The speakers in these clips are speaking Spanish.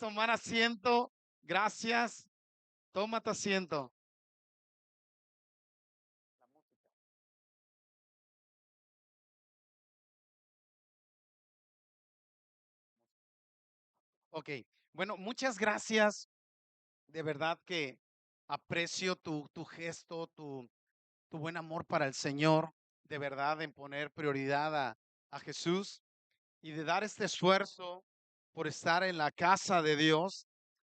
tomar asiento. Gracias. Tómate asiento. Ok. Bueno, muchas gracias. De verdad que aprecio tu gesto, tu buen amor para el Señor. De verdad, en poner prioridad a Jesús y de dar este esfuerzo por estar en la casa de Dios.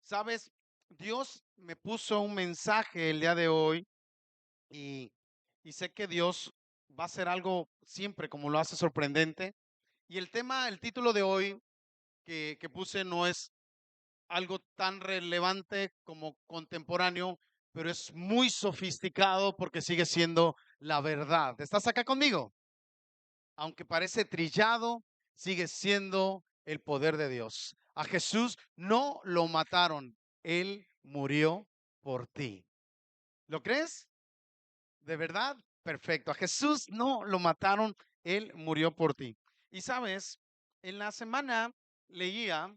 Sabes, Dios me puso un mensaje el día de hoy y, y sé que Dios va a hacer algo siempre como lo hace sorprendente. Y el tema, el título de hoy que puse no es algo tan relevante como contemporáneo, pero es muy sofisticado porque sigue siendo la verdad. ¿Estás acá conmigo? Aunque parece trillado, sigue siendo el poder de Dios. A Jesús no lo mataron, Él murió por ti. ¿Lo crees? ¿De verdad? Perfecto. A Jesús no lo mataron, Él murió por ti. Y sabes, en la semana leía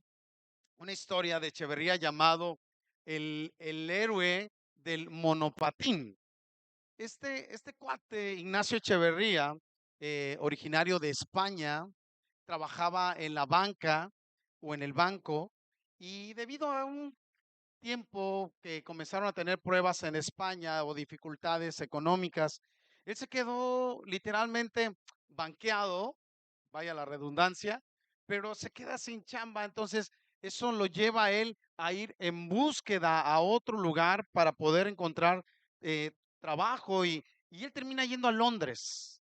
una historia de Echeverría llamado el héroe del monopatín. Este cuate, Ignacio Echeverría, originario de España, trabajaba en la banca o en el banco y debido a un tiempo que comenzaron a tener pruebas en España o dificultades económicas, él se quedó literalmente banqueado, vaya la redundancia, pero se queda sin chamba. Entonces, eso lo lleva a él a ir en búsqueda a otro lugar para poder encontrar trabajo y él termina yendo a Londres.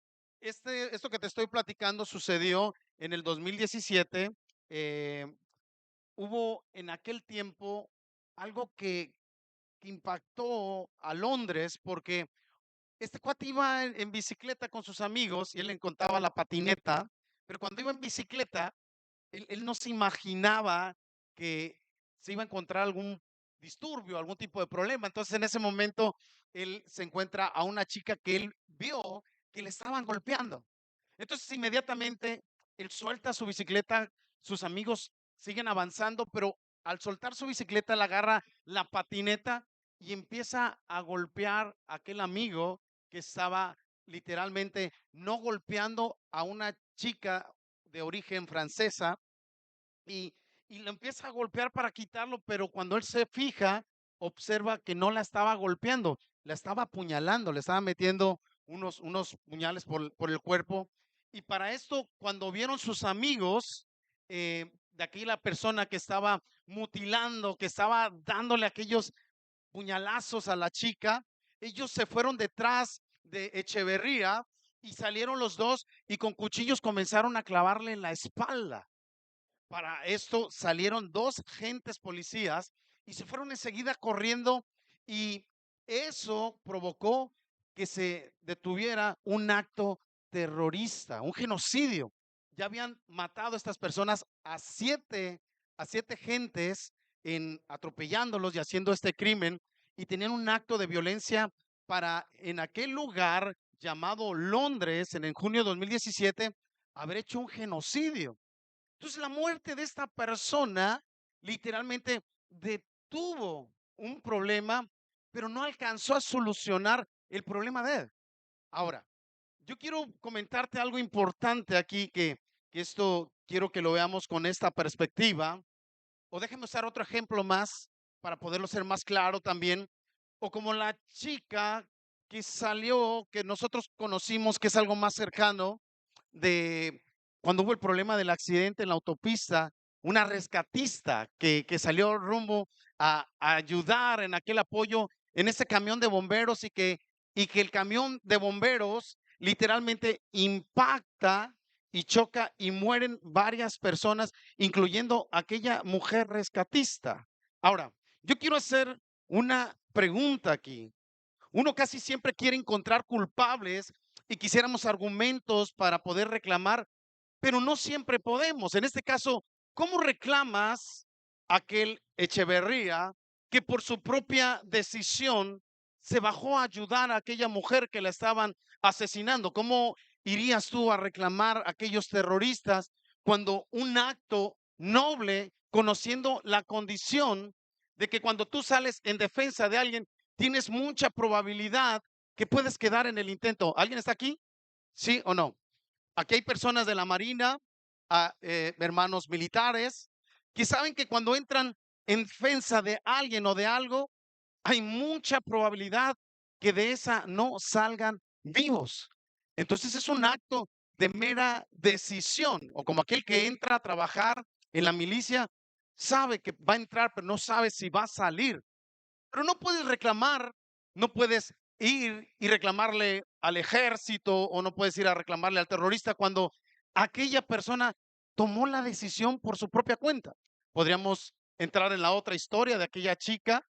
Esto que te estoy platicando sucedió en el 2017. eh, Hubo en aquel tiempo algo que impactó a Londres porque este cuate iba en bicicleta con sus amigos y él le contaba la patineta, pero cuando iba en bicicleta, él no se imaginaba que se iba a encontrar algún disturbio, algún tipo de problema. Entonces en ese momento él se encuentra a una chica que él vio que le estaban golpeando. Entonces inmediatamente él suelta su bicicleta, sus amigos siguen avanzando, pero al soltar su bicicleta, él agarra la patineta y empieza a golpear a aquel amigo que estaba literalmente no golpeando a una chica de origen francesa y, y lo empieza a golpear para quitarlo, pero cuando él se fija, observa que no la estaba golpeando, la estaba apuñalando, le estaba metiendo unos puñales por el cuerpo. Y para esto, cuando vieron sus amigos, de aquella persona que estaba mutilando, que estaba dándole aquellos puñalazos a la chica, ellos se fueron detrás de Echeverría y salieron los dos y con cuchillos comenzaron a clavarle en la espalda. Para esto salieron dos agentes policías y se fueron enseguida corriendo y eso provocó que se detuviera un acto terrorista, un genocidio. Ya habían matado a estas personas a siete gentes en atropellándolos y haciendo este crimen y tenían un acto de violencia para en aquel lugar llamado Londres en el junio de 2017 haber hecho un genocidio. Entonces la muerte de esta persona literalmente detuvo un problema, pero no alcanzó a solucionar el problema de él. Ahora, yo quiero comentarte algo importante aquí que esto quiero que lo veamos con esta perspectiva. O déjeme usar otro ejemplo más para poderlo ser más claro también. O como la chica que salió, que nosotros conocimos, que es algo más cercano, de cuando hubo el problema del accidente en la autopista, una rescatista que salió rumbo a ayudar en aquel apoyo en ese camión de bomberos y que el camión de bomberos literalmente impacta y choca y mueren varias personas, incluyendo aquella mujer rescatista. Ahora, yo quiero hacer una pregunta aquí. Uno casi siempre quiere encontrar culpables y quisiéramos argumentos para poder reclamar, pero no siempre podemos. En este caso, ¿cómo reclamas a aquel Echeverría que por su propia decisión se bajó a ayudar a aquella mujer que la estaban asesinando? ¿Cómo irías tú a reclamar a aquellos terroristas cuando un acto noble conociendo la condición de que cuando tú sales en defensa de alguien, tienes mucha probabilidad que puedes quedar en el intento. ¿Alguien está aquí? ¿Sí o no? Aquí hay personas de la Marina, hermanos militares, que saben que cuando entran en defensa de alguien o de algo, hay mucha probabilidad que de esa no salgan vivos. Entonces es un acto de mera decisión, o como aquel que entra a trabajar en la milicia, sabe que va a entrar, pero no sabe si va a salir. Pero no puedes reclamar, no puedes ir y reclamarle al ejército o no puedes ir a reclamarle al terrorista cuando aquella persona tomó la decisión por su propia cuenta. Podríamos entrar en la otra historia de aquella chica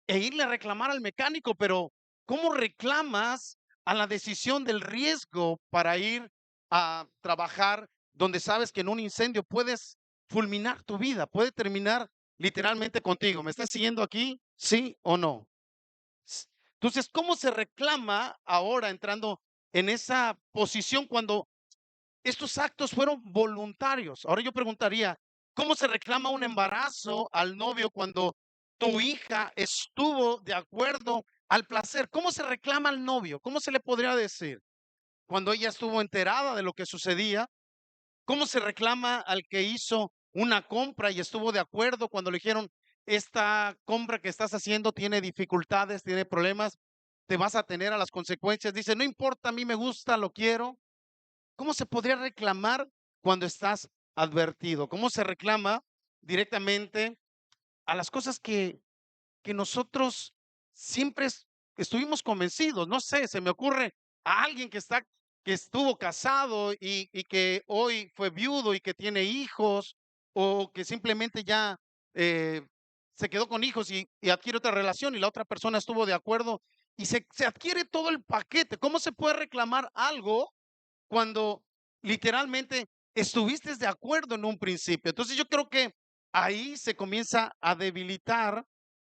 e irle a reclamar al mecánico, pero ¿cómo reclamas a la decisión del riesgo para ir a trabajar donde sabes que en un incendio puedes fulminar tu vida, puede terminar literalmente contigo? ¿Me estás siguiendo aquí? ¿Sí o no? S- Entonces, ¿cómo se reclama ahora entrando en esa posición cuando estos actos fueron voluntarios? Ahora yo preguntaría, ¿cómo se reclama un embarazo al novio cuando tu hija estuvo de acuerdo al placer? ¿Cómo se reclama al novio? ¿Cómo se le podría decir? Cuando ella estuvo enterada de lo que sucedía, ¿cómo se reclama al que hizo una compra y estuvo de acuerdo cuando le dijeron, esta compra que estás haciendo tiene dificultades, tiene problemas, te vas a tener a las consecuencias? Dice, no importa, a mí me gusta, lo quiero. ¿Cómo se podría reclamar cuando estás advertido? ¿Cómo se reclama directamente a las cosas que nosotros siempre estuvimos convencidos? No sé, se me ocurre a alguien que estuvo casado y que hoy fue viudo y que tiene hijos, o que simplemente ya eh, se quedó con hijos y adquiere otra relación y la otra persona estuvo de acuerdo y se adquiere todo el paquete. ¿Cómo se puede reclamar algo cuando literalmente estuviste de acuerdo en un principio? Entonces yo creo que ahí se comienza a debilitar,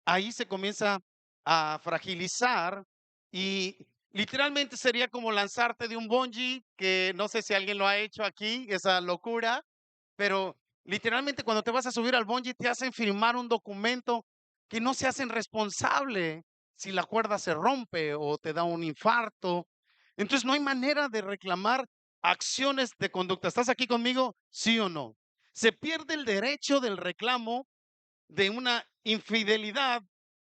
ahí se comienza a fragilizar y literalmente sería como lanzarte de un bungee, que no sé si alguien lo ha hecho aquí, esa locura, pero literalmente cuando te vas a subir al bungee te hacen firmar un documento que no se hacen responsable si la cuerda se rompe o te da un infarto. Entonces no hay manera de reclamar acciones de conducta. ¿Estás aquí conmigo? ¿Sí o no? Se pierde el derecho del reclamo de una infidelidad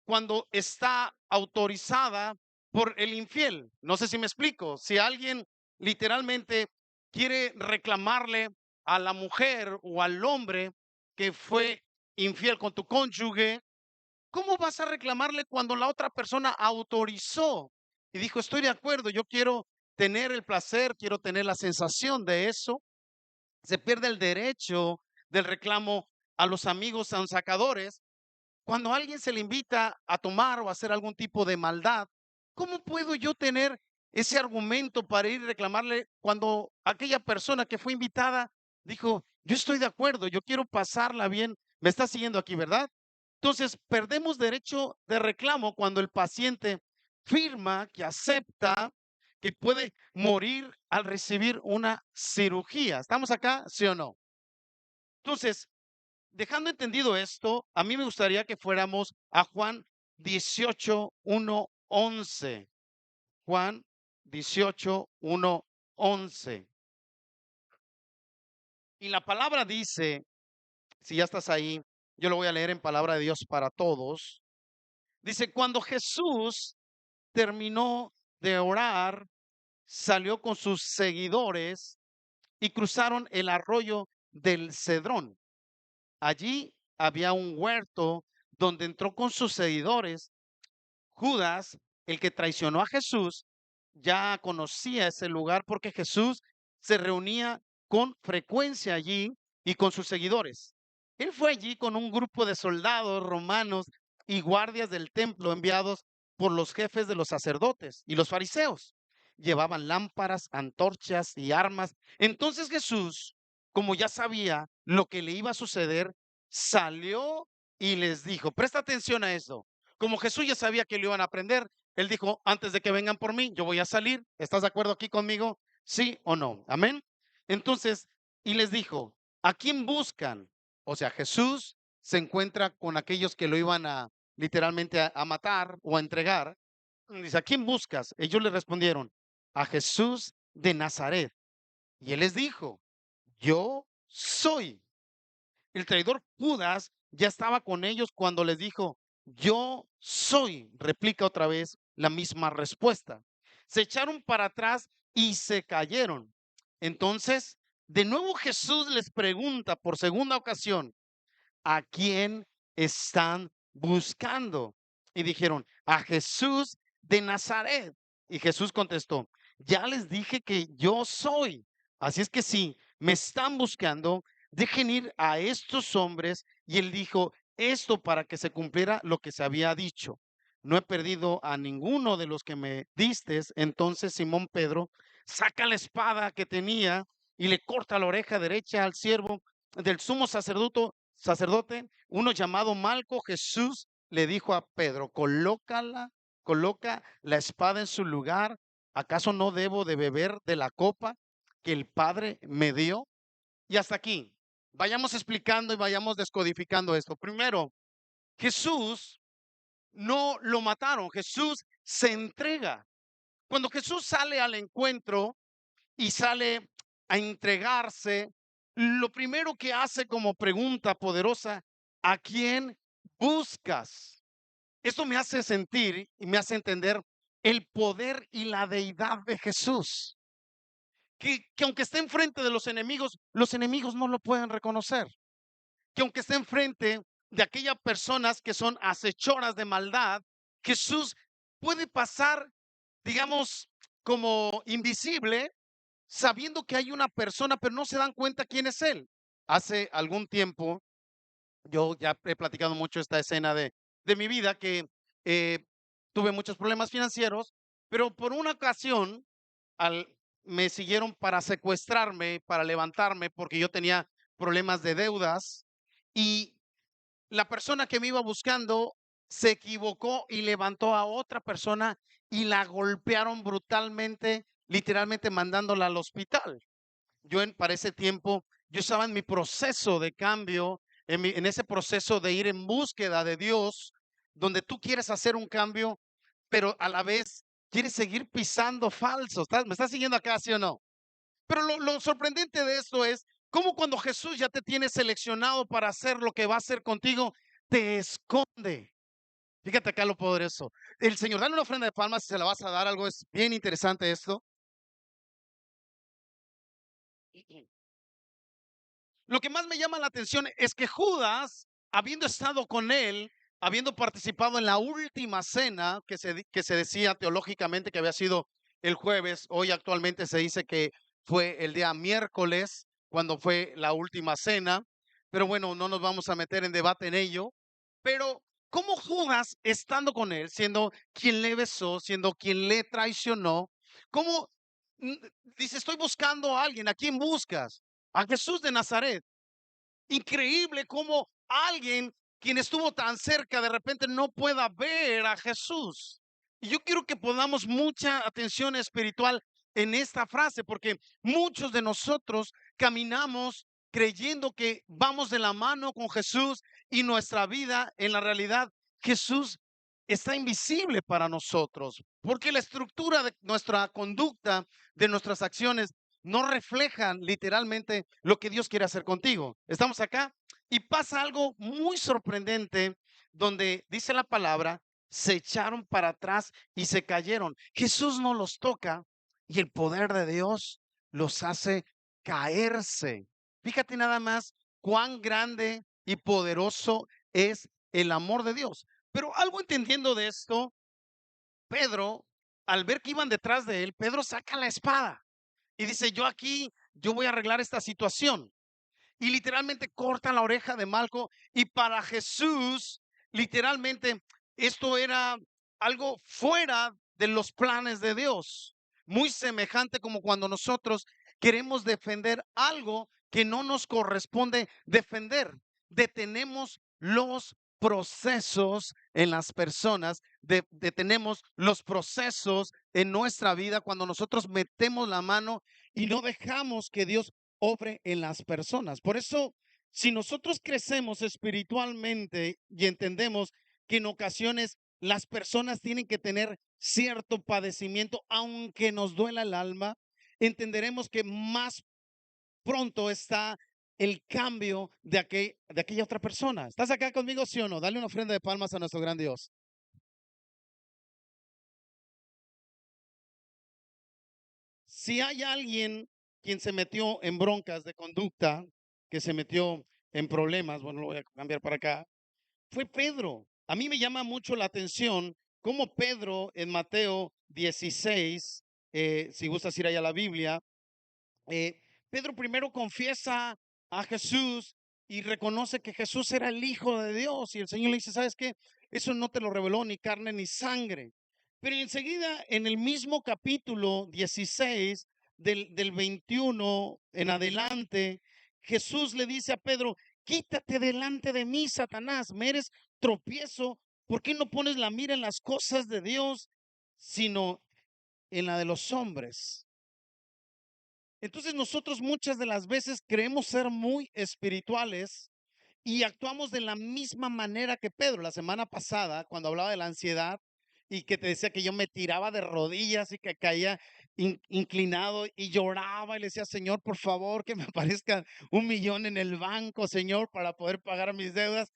cuando está autorizada por el infiel. No sé si me explico. Si alguien literalmente quiere reclamarle a la mujer o al hombre que fue infiel con tu cónyuge, ¿cómo vas a reclamarle cuando la otra persona autorizó y dijo, estoy de acuerdo, yo quiero tener el placer, quiero tener la sensación de eso? Se pierde el derecho del reclamo a los amigos sacadores cuando a alguien se le invita a tomar o a hacer algún tipo de maldad. ¿Cómo puedo yo tener ese argumento para ir a reclamarle cuando aquella persona que fue invitada dijo, yo estoy de acuerdo, yo quiero pasarla bien? Me está siguiendo aquí, ¿verdad? Entonces, perdemos derecho de reclamo cuando el paciente firma que acepta que puede morir al recibir una cirugía. ¿Estamos acá? ¿Sí o no? Entonces, dejando entendido esto, a mí me gustaría que fuéramos a Juan 18:1-11. Juan 18:1-11. Y la palabra dice, si ya estás ahí, yo lo voy a leer en palabra de Dios para todos. Dice, cuando Jesús terminó de orar, salió con sus seguidores y cruzaron el arroyo del Cedrón. Allí había un huerto donde entró con sus seguidores. Judas, el que traicionó a Jesús, ya conocía ese lugar porque Jesús se reunía con frecuencia allí y con sus seguidores. Él fue allí con un grupo de soldados romanos y guardias del templo enviados por los jefes de los sacerdotes y los fariseos. Llevaban lámparas, antorchas y armas. Entonces Jesús, como ya sabía lo que le iba a suceder, salió y les dijo, presta atención a eso. Como Jesús ya sabía que lo iban a aprender, él dijo, antes de que vengan por mí, yo voy a salir. ¿Estás de acuerdo aquí conmigo? ¿Sí o no? Amén. Entonces, y les dijo, ¿a quién buscan? O sea, Jesús se encuentra con aquellos que lo iban a literalmente a matar o a entregar. Dice, ¿a quién buscas? Ellos le respondieron, a Jesús de Nazaret. Y él les dijo, yo soy. El traidor Judas ya estaba con ellos cuando les dijo, yo soy. Replica otra vez la misma respuesta. Se echaron para atrás y se cayeron. Entonces, de nuevo Jesús les pregunta por segunda ocasión, ¿a quién están buscando? Y dijeron, a Jesús de Nazaret. Y Jesús contestó, ya les dije que yo soy. Así es que si me están buscando, dejen ir a estos hombres. Y él dijo esto para que se cumpliera lo que se había dicho. No he perdido a ninguno de los que me distes. Entonces Simón Pedro saca la espada que tenía y le corta la oreja derecha al siervo del sumo sacerdote, uno llamado Malco. Jesús le dijo a Pedro, coloca la espada en su lugar. ¿Acaso no debo de beber de la copa que el Padre me dio? Y hasta aquí, vayamos explicando y vayamos descodificando esto. Primero, Jesús no lo mataron, Jesús se entrega. Cuando Jesús sale al encuentro y sale a entregarse, lo primero que hace como pregunta poderosa, ¿a quién buscas? Esto me hace sentir y me hace entender el poder y la deidad de Jesús. Que aunque esté enfrente de los enemigos no lo pueden reconocer. Que aunque esté enfrente de aquellas personas que son acechoras de maldad, Jesús puede pasar, digamos, como invisible, sabiendo que hay una persona, pero no se dan cuenta quién es él. Hace algún tiempo, yo ya he platicado mucho esta escena de mi vida, que eh, tuve muchos problemas financieros, pero por una ocasión al, me siguieron para secuestrarme, para levantarme, porque yo tenía problemas de deudas y la persona que me iba buscando se equivocó y levantó a otra persona y la golpearon brutalmente, literalmente mandándola al hospital. Para ese tiempo, yo estaba en mi proceso de cambio, en ese proceso de ir en búsqueda de Dios, donde tú quieres hacer un cambio, pero a la vez quieres seguir pisando falso. ¿Me estás siguiendo acá, sí o no? Pero lo sorprendente de esto es cómo cuando Jesús ya te tiene seleccionado para hacer lo que va a hacer contigo, te esconde. Fíjate acá lo poderoso. El Señor, dale una ofrenda de palmas si se la vas a dar. Algo es bien interesante esto. Lo que más me llama la atención es que Judas, habiendo estado con él, habiendo participado en la última cena que se decía teológicamente que había sido el jueves, hoy actualmente se dice que fue el día miércoles, cuando fue la última cena, pero bueno, no nos vamos a meter en debate en ello, pero ¿cómo Judas, estando con él, siendo quien le besó, siendo quien le traicionó, cómo mm, dice, estoy buscando a alguien? ¿A quién buscas? A Jesús de Nazaret. Increíble cómo alguien quien estuvo tan cerca de repente no pueda ver a Jesús. Y yo quiero que pongamos mucha atención espiritual en esta frase, porque muchos de nosotros caminamos creyendo que vamos de la mano con Jesús y nuestra vida, en la realidad, Jesús está invisible para nosotros, porque la estructura de nuestra conducta, de nuestras acciones, no reflejan literalmente lo que Dios quiere hacer contigo. Estamos acá y pasa algo muy sorprendente donde dice la palabra, se echaron para atrás y se cayeron. Jesús no los toca y el poder de Dios los hace caerse. Fíjate nada más cuán grande y poderoso es el amor de Dios. Pero algo entendiendo de esto, Pedro, al ver que iban detrás de él, Pedro saca la espada y dice, yo voy a arreglar esta situación. Y literalmente cortan la oreja de Malco. Y para Jesús, literalmente, esto era algo fuera de los planes de Dios. Muy semejante como cuando nosotros queremos defender algo que no nos corresponde defender. Detenemos los procesos en las personas, detenemos los procesos en nuestra vida cuando nosotros metemos la mano y no dejamos que Dios obre en las personas. Por eso Si nosotros crecemos espiritualmente y entendemos que en ocasiones las personas tienen que tener cierto padecimiento, aunque nos duela el alma, entenderemos que más pronto está el cambio de aquella otra persona. ¿Estás acá conmigo, sí o no? Dale una ofrenda de palmas a nuestro gran Dios. Si hay alguien quien se metió en broncas de conducta, que se metió en problemas, bueno, lo voy a cambiar para acá, fue Pedro. A mí me llama mucho la atención cómo Pedro en Mateo 16, si gustas ir allá a la Biblia, eh, Pedro primero confiesa a Jesús y reconoce que Jesús era el Hijo de Dios. Y el Señor le dice, ¿sabes qué? Eso no te lo reveló ni carne ni sangre. Pero enseguida, en el mismo capítulo 16, del 21 en adelante, Jesús le dice a Pedro, quítate delante de mí, Satanás, me eres tropiezo. ¿Por qué no pones la mira en las cosas de Dios, sino en la de los hombres? Entonces nosotros muchas de las veces creemos ser muy espirituales y actuamos de la misma manera que Pedro. La semana pasada, cuando hablaba de la ansiedad y que te decía que yo me tiraba de rodillas y que caía inclinado y lloraba y le decía, Señor, por favor, que me aparezca 1 millón en el banco, Señor, para poder pagar mis deudas.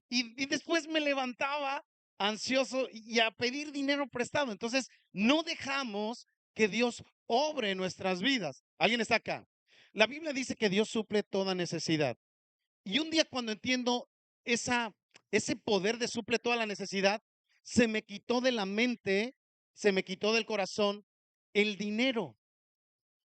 Y después me levantaba ansioso y a pedir dinero prestado. Entonces, no dejamos que Dios obre en nuestras vidas. ¿Alguien está acá? La Biblia dice que Dios suple toda necesidad. Y un día cuando entiendo esa, ese poder de suple toda la necesidad, se me quitó de la mente, se me quitó del corazón el dinero.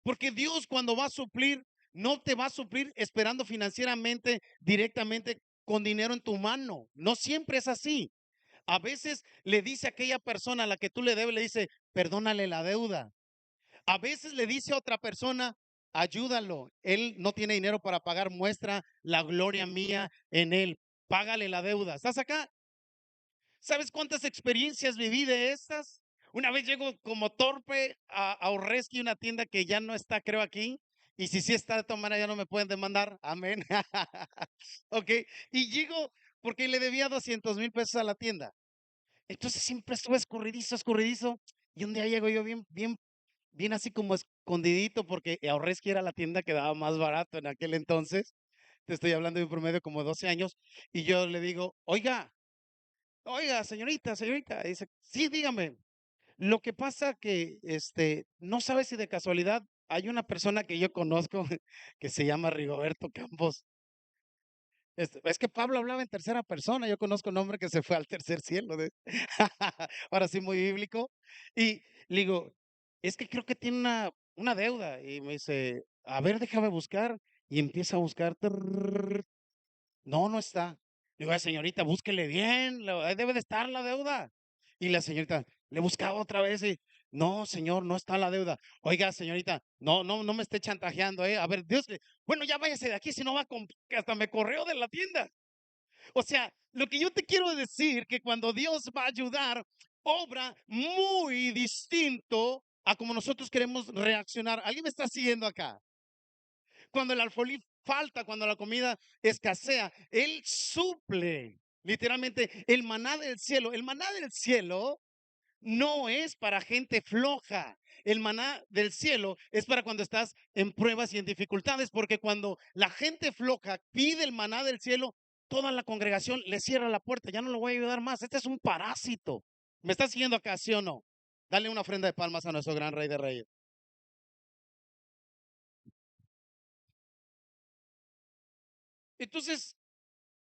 Porque Dios cuando va a suplir, no te va a suplir esperando financieramente directamente con dinero en tu mano. No siempre es así. A veces le dice a aquella persona a la que tú le debes, le dice, perdónale la deuda. A veces le dice a otra persona, ayúdalo. Él no tiene dinero para pagar, muestra la gloria mía en él. Págale la deuda. ¿Estás acá? ¿Sabes cuántas experiencias viví de estas? Una vez llego como torpe a Orreski, una tienda que ya no está, creo, aquí. Y si sí está de todas maneras, ya no me pueden demandar. Amén. Ok. Y llego porque le debía 200,000 pesos a la tienda. Entonces siempre estuve escurridizo, escurridizo. Y un día llego yo bien así como escondidito, porque Ahorresky era la tienda que daba más barato en aquel entonces. Te estoy hablando de un promedio como 12 años. Y yo le digo, oiga, señorita, señorita. Y dice, sí, dígame. Lo que pasa que, no sabe si de casualidad hay una persona que yo conozco que se llama Rigoberto Campos. Es que Pablo hablaba en tercera persona. Yo conozco un hombre que se fue al tercer cielo. Ahora sí, muy bíblico. Y le digo, es que creo que tiene una deuda. Y me dice, a ver, déjame buscar. Y empieza a buscar. No, no está. Digo, "Ay, señorita, búsquele bien, ahí debe de estar la deuda". Y la señorita le buscaba otra vez y, no, señor, no está la deuda. Oiga, señorita, no me esté chantajeando, ¿eh? A ver, Dios, bueno, ya váyase de aquí, si no va con, que hasta me corrió de la tienda. O sea, lo que yo te quiero decir, que cuando Dios va a ayudar, obra muy distinto a como nosotros queremos reaccionar. ¿Alguien me está siguiendo acá? Cuando el alfolí falta, cuando la comida escasea, Él suple literalmente el maná del cielo. El maná del cielo no es para gente floja. El maná del cielo es para cuando estás en pruebas y en dificultades, porque cuando la gente floja pide el maná del cielo, toda la congregación le cierra la puerta. Ya no lo voy a ayudar más. Este es un parásito. ¿Me estás siguiendo acá, sí o no? Dale una ofrenda de palmas a nuestro gran Rey de Reyes. Entonces,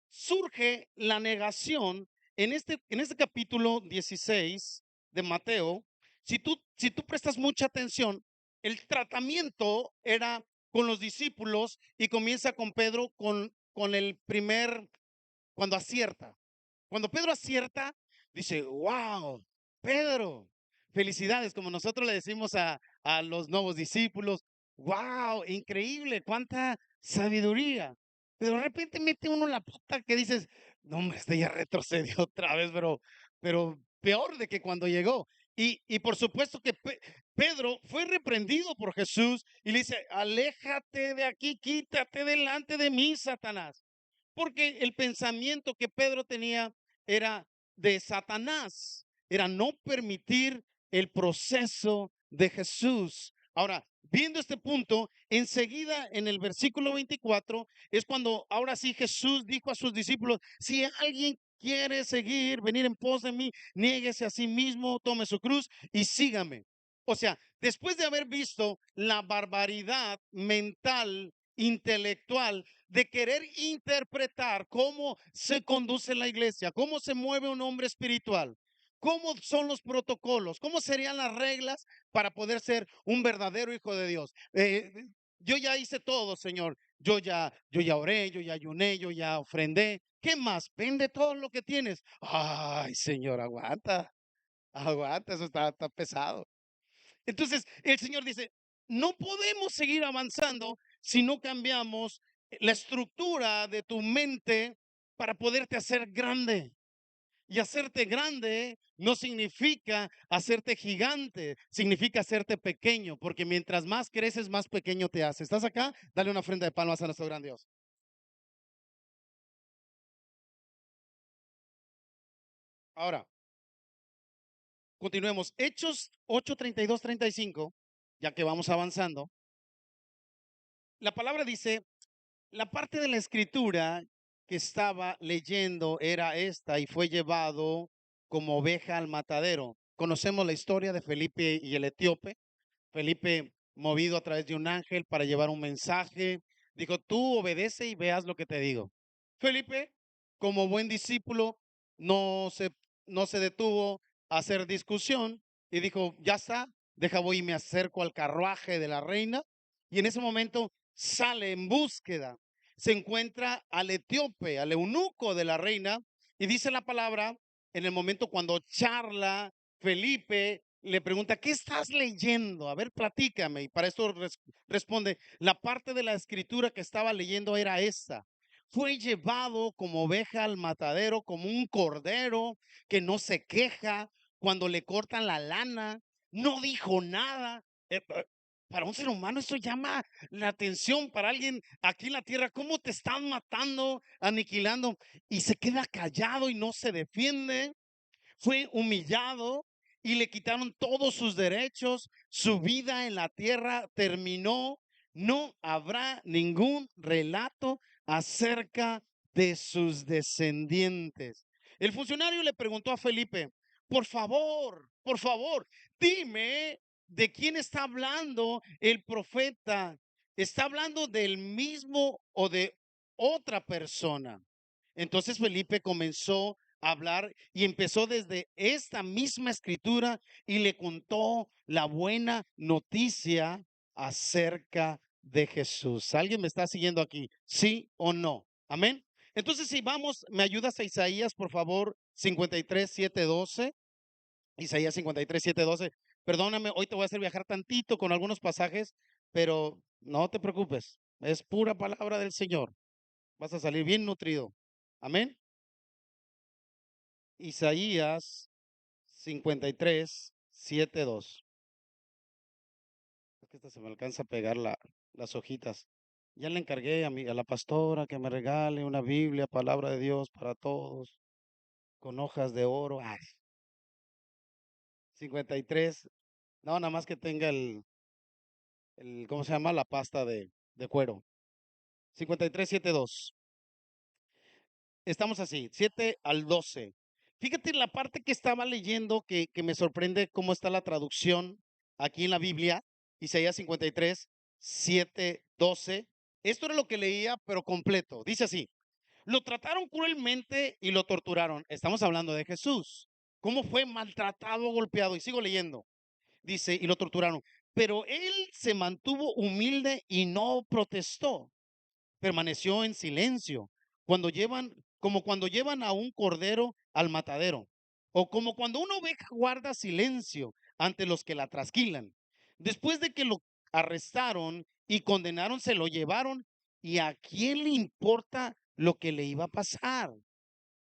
surge la negación en este capítulo 16 de Mateo. Si tú prestas mucha atención, el tratamiento era con los discípulos y comienza con Pedro con el primer, cuando acierta. Cuando Pedro acierta, dice, wow, Pedro, felicidades, como nosotros le decimos a los nuevos discípulos, wow, increíble, cuánta sabiduría. Pero de repente mete uno la pata que dices, no, hombre, este ya retrocedió otra vez, pero peor de que cuando llegó. Y por supuesto que Pedro fue reprendido por Jesús y le dice, aléjate de aquí, quítate delante de mí, Satanás. porque el pensamiento que Pedro tenía era de Satanás, era no permitir el proceso de Jesús. Ahora, viendo este punto, enseguida en el versículo 24 es cuando ahora sí Jesús dijo a sus discípulos: si alguien quiere seguir, venir en pos de mí, niéguese a sí mismo, tome su cruz y sígame. O sea, después de haber visto la barbaridad mental, intelectual, de querer interpretar cómo se conduce la iglesia, cómo se mueve un hombre espiritual, cómo son los protocolos, cómo serían las reglas para poder ser un verdadero hijo de Dios. Yo ya hice todo, Señor. Yo ya oré, yo ya ayuné, yo ya ofrendé. ¿Qué más? Vende todo lo que tienes. Ay, Señor, aguanta, aguanta, eso está pesado. Entonces, el Señor dice, no podemos seguir avanzando si no cambiamos la estructura de tu mente para poderte hacer grande. Y hacerte grande no significa hacerte gigante, significa hacerte pequeño, porque mientras más creces, más pequeño te haces. ¿Estás acá? Dale una ofrenda de palmas a nuestro gran Dios. Ahora, continuemos. Hechos 8, 32, 35, ya que vamos avanzando. La palabra dice: la parte de la escritura que estaba leyendo era esta, y fue llevado como oveja al matadero. Conocemos la historia de Felipe y el etíope. Felipe, movido a través de un ángel para llevar un mensaje, dijo: tú obedece y veas lo que te digo. Felipe, como buen discípulo, no se, no se detuvo a hacer discusión y dijo: ya está, deja voy y me acerco al carruaje de la reina. Y en ese momento sale en búsqueda. Se encuentra al etíope, al eunuco de la reina, y dice la palabra, en el momento cuando charla Felipe, le pregunta: ¿qué estás leyendo? A ver, platícame. Y para esto responde: la parte de la escritura que estaba leyendo era esta: fue llevado como oveja al matadero, como un cordero que no se queja cuando le cortan la lana, no dijo nada. Para un ser humano eso llama la atención, para alguien aquí en la tierra, cómo te están matando, aniquilando, y se queda callado y no se defiende. Fue humillado y le quitaron todos sus derechos, su vida en la tierra terminó. No habrá ningún relato acerca de sus descendientes. El funcionario le preguntó a Felipe: por favor, dime de quién está hablando el profeta. ¿Está hablando del mismo o de otra persona? Entonces Felipe comenzó a hablar y empezó desde esta misma escritura y le contó la buena noticia acerca de Jesús. ¿Alguien me está siguiendo aquí? ¿Sí o no? Amén. Entonces, si vamos, me ayudas a Isaías, por favor, 53, 7, 12. Isaías 53, 7, 12. Perdóname, hoy te voy a hacer viajar tantito con algunos pasajes, pero no te preocupes. Es pura palabra del Señor. Vas a salir bien nutrido. Amén. Isaías 53, 7, 2. Es que esta se me alcanza a pegar las hojitas. Ya le encargué a la pastora que me regale una Biblia, palabra de Dios para todos, con hojas de oro. Ay, 53. No, nada más que tenga ¿cómo se llama? La pasta de cuero. 53, 7, 2. Estamos así, 7 al 12. Fíjate la parte que estaba leyendo que me sorprende cómo está la traducción aquí en la Biblia. Isaías 53, 7, 12. Esto era lo que leía, pero completo. Dice así: lo trataron cruelmente y lo torturaron. Estamos hablando de Jesús. ¿Cómo fue maltratado, golpeado? Y sigo leyendo. Dice: y lo torturaron. Pero él se mantuvo humilde y no protestó, permaneció en silencio, como cuando llevan a un cordero al matadero, o como cuando una oveja guarda silencio ante los que la trasquilan. Después de que lo arrestaron y condenaron, se lo llevaron, y a quién le importa lo que le iba a pasar,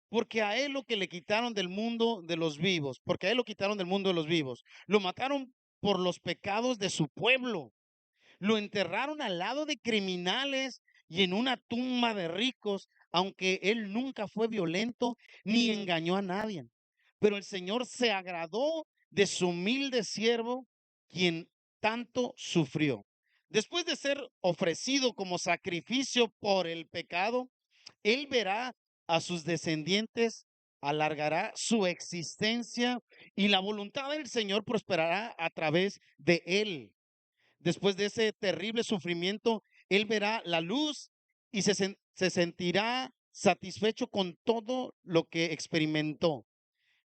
porque a él lo que le quitaron del mundo de los vivos, porque a él lo quitaron del mundo de los vivos, lo mataron por los pecados de su pueblo. Lo enterraron al lado de criminales y en una tumba de ricos. aunque él nunca fue violento ni engañó a nadie. Pero el Señor se agradó de su humilde siervo, quien tanto sufrió. Después de ser ofrecido como sacrificio por el pecado, él verá a sus descendientes, alargará su existencia y la voluntad del Señor prosperará a través de él. Después de ese terrible sufrimiento, él verá la luz y se sentirá satisfecho con todo lo que experimentó.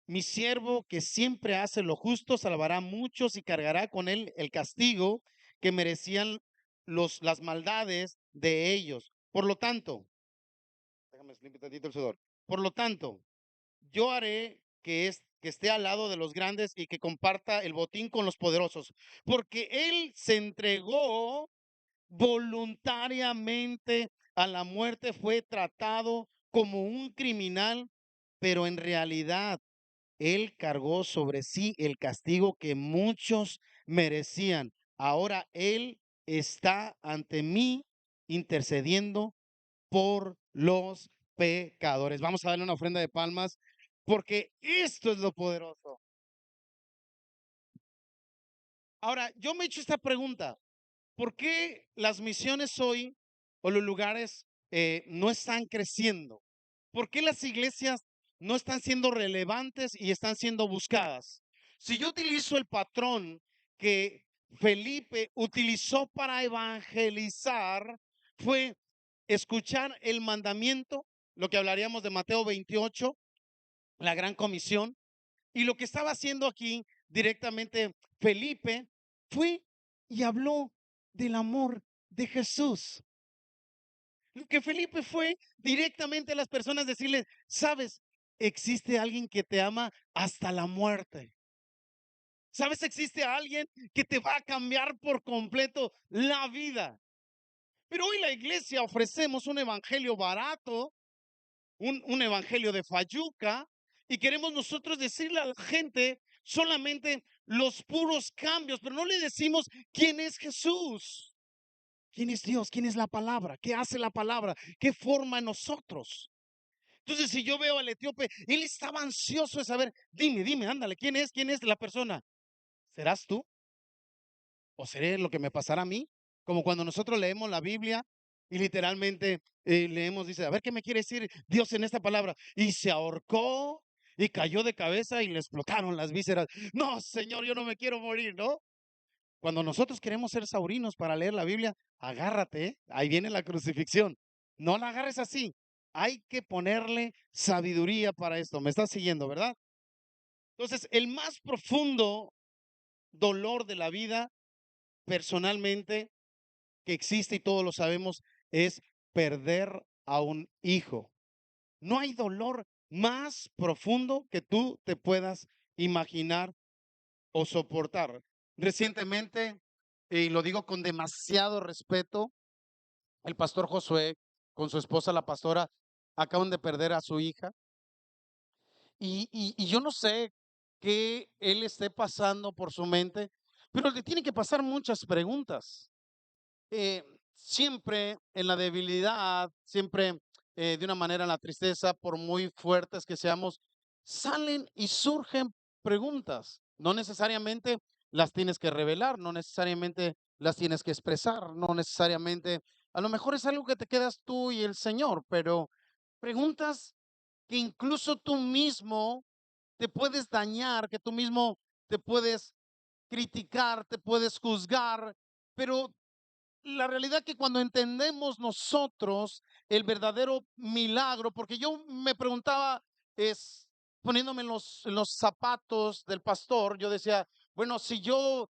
Mi siervo que siempre hace lo justo salvará a muchos y cargará con él el castigo que merecían las maldades de ellos. Por lo tanto, déjame limpiar tantito el sudor. Por lo tanto, yo haré que esté al lado de los grandes y que comparta el botín con los poderosos, porque él se entregó voluntariamente a la muerte, fue tratado como un criminal, pero en realidad él cargó sobre sí el castigo que muchos merecían. Ahora él está ante mí intercediendo por los pecadores. Vamos a darle una ofrenda de palmas porque esto es lo poderoso. Ahora, yo me he hecho esta pregunta. ¿Por qué las misiones hoy o los lugares no están creciendo? ¿Por qué las iglesias no están siendo relevantes y están siendo buscadas? Si yo utilizo el patrón que Felipe utilizó para evangelizar, fue escuchar el mandamiento, lo que hablaríamos de Mateo 28, la gran comisión, y lo que estaba haciendo aquí directamente Felipe fue y habló del amor de Jesús. Lo que Felipe fue directamente a las personas decirles, sabes, existe alguien que te ama hasta la muerte. Sabes, existe alguien que te va a cambiar por completo la vida. Pero hoy la iglesia ofrecemos un evangelio barato, un evangelio de fayuca, y queremos nosotros decirle a la gente solamente los puros cambios, pero no le decimos quién es Jesús, quién es Dios, quién es la palabra, qué hace la palabra, qué forma en nosotros. Entonces, si yo veo al etíope, él estaba ansioso de saber, dime, ándale, quién es la persona? ¿Serás tú? ¿O seré lo que me pasará a mí? Como cuando nosotros leemos la Biblia y literalmente leemos, dice, a ver qué me quiere decir Dios en esta palabra. Y se ahorcó y cayó de cabeza y le explotaron las vísceras. No, Señor, yo no me quiero morir, ¿no? Cuando nosotros queremos ser saurinos para leer la Biblia, agárrate, ahí viene la crucifixión. No la agarres así. Hay que ponerle sabiduría para esto. Me estás siguiendo, ¿verdad? Entonces, el más profundo dolor de la vida, personalmente, que existe y todos lo sabemos, es perder a un hijo. No hay dolor más profundo que tú te puedas imaginar o soportar. Recientemente, y lo digo con demasiado respeto, el pastor Josué con su esposa, la pastora, acaban de perder a su hija. Y yo no sé qué él esté pasando por su mente, pero le tiene que pasar muchas preguntas. eh, Siempre en la debilidad, siempre de una manera en la tristeza, por muy fuertes que seamos, salen y surgen preguntas. No necesariamente las tienes que revelar, no necesariamente las tienes que expresar, no necesariamente, a lo mejor es algo que te quedas tú y el Señor, pero preguntas que incluso tú mismo te puedes dañar, que tú mismo te puedes criticar, te puedes juzgar, pero la realidad que cuando entendemos nosotros el verdadero milagro, porque yo me preguntaba, es poniéndome en los zapatos del pastor, yo decía, bueno, si yo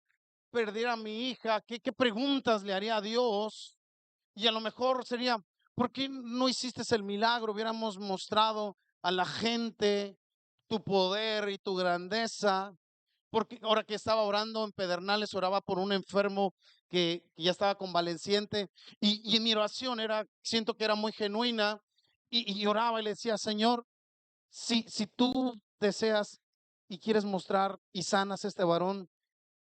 perdiera a mi hija, qué preguntas le haría a Dios? Y a lo mejor sería, ¿por qué no hiciste el milagro? Hubiéramos mostrado a la gente tu poder y tu grandeza. Porque ahora que estaba orando en Pedernales, oraba por un enfermo que ya estaba convaleciente y mi oración era, siento que era muy genuina y oraba y le decía, Señor, si tú deseas y quieres mostrar y sanas a este varón,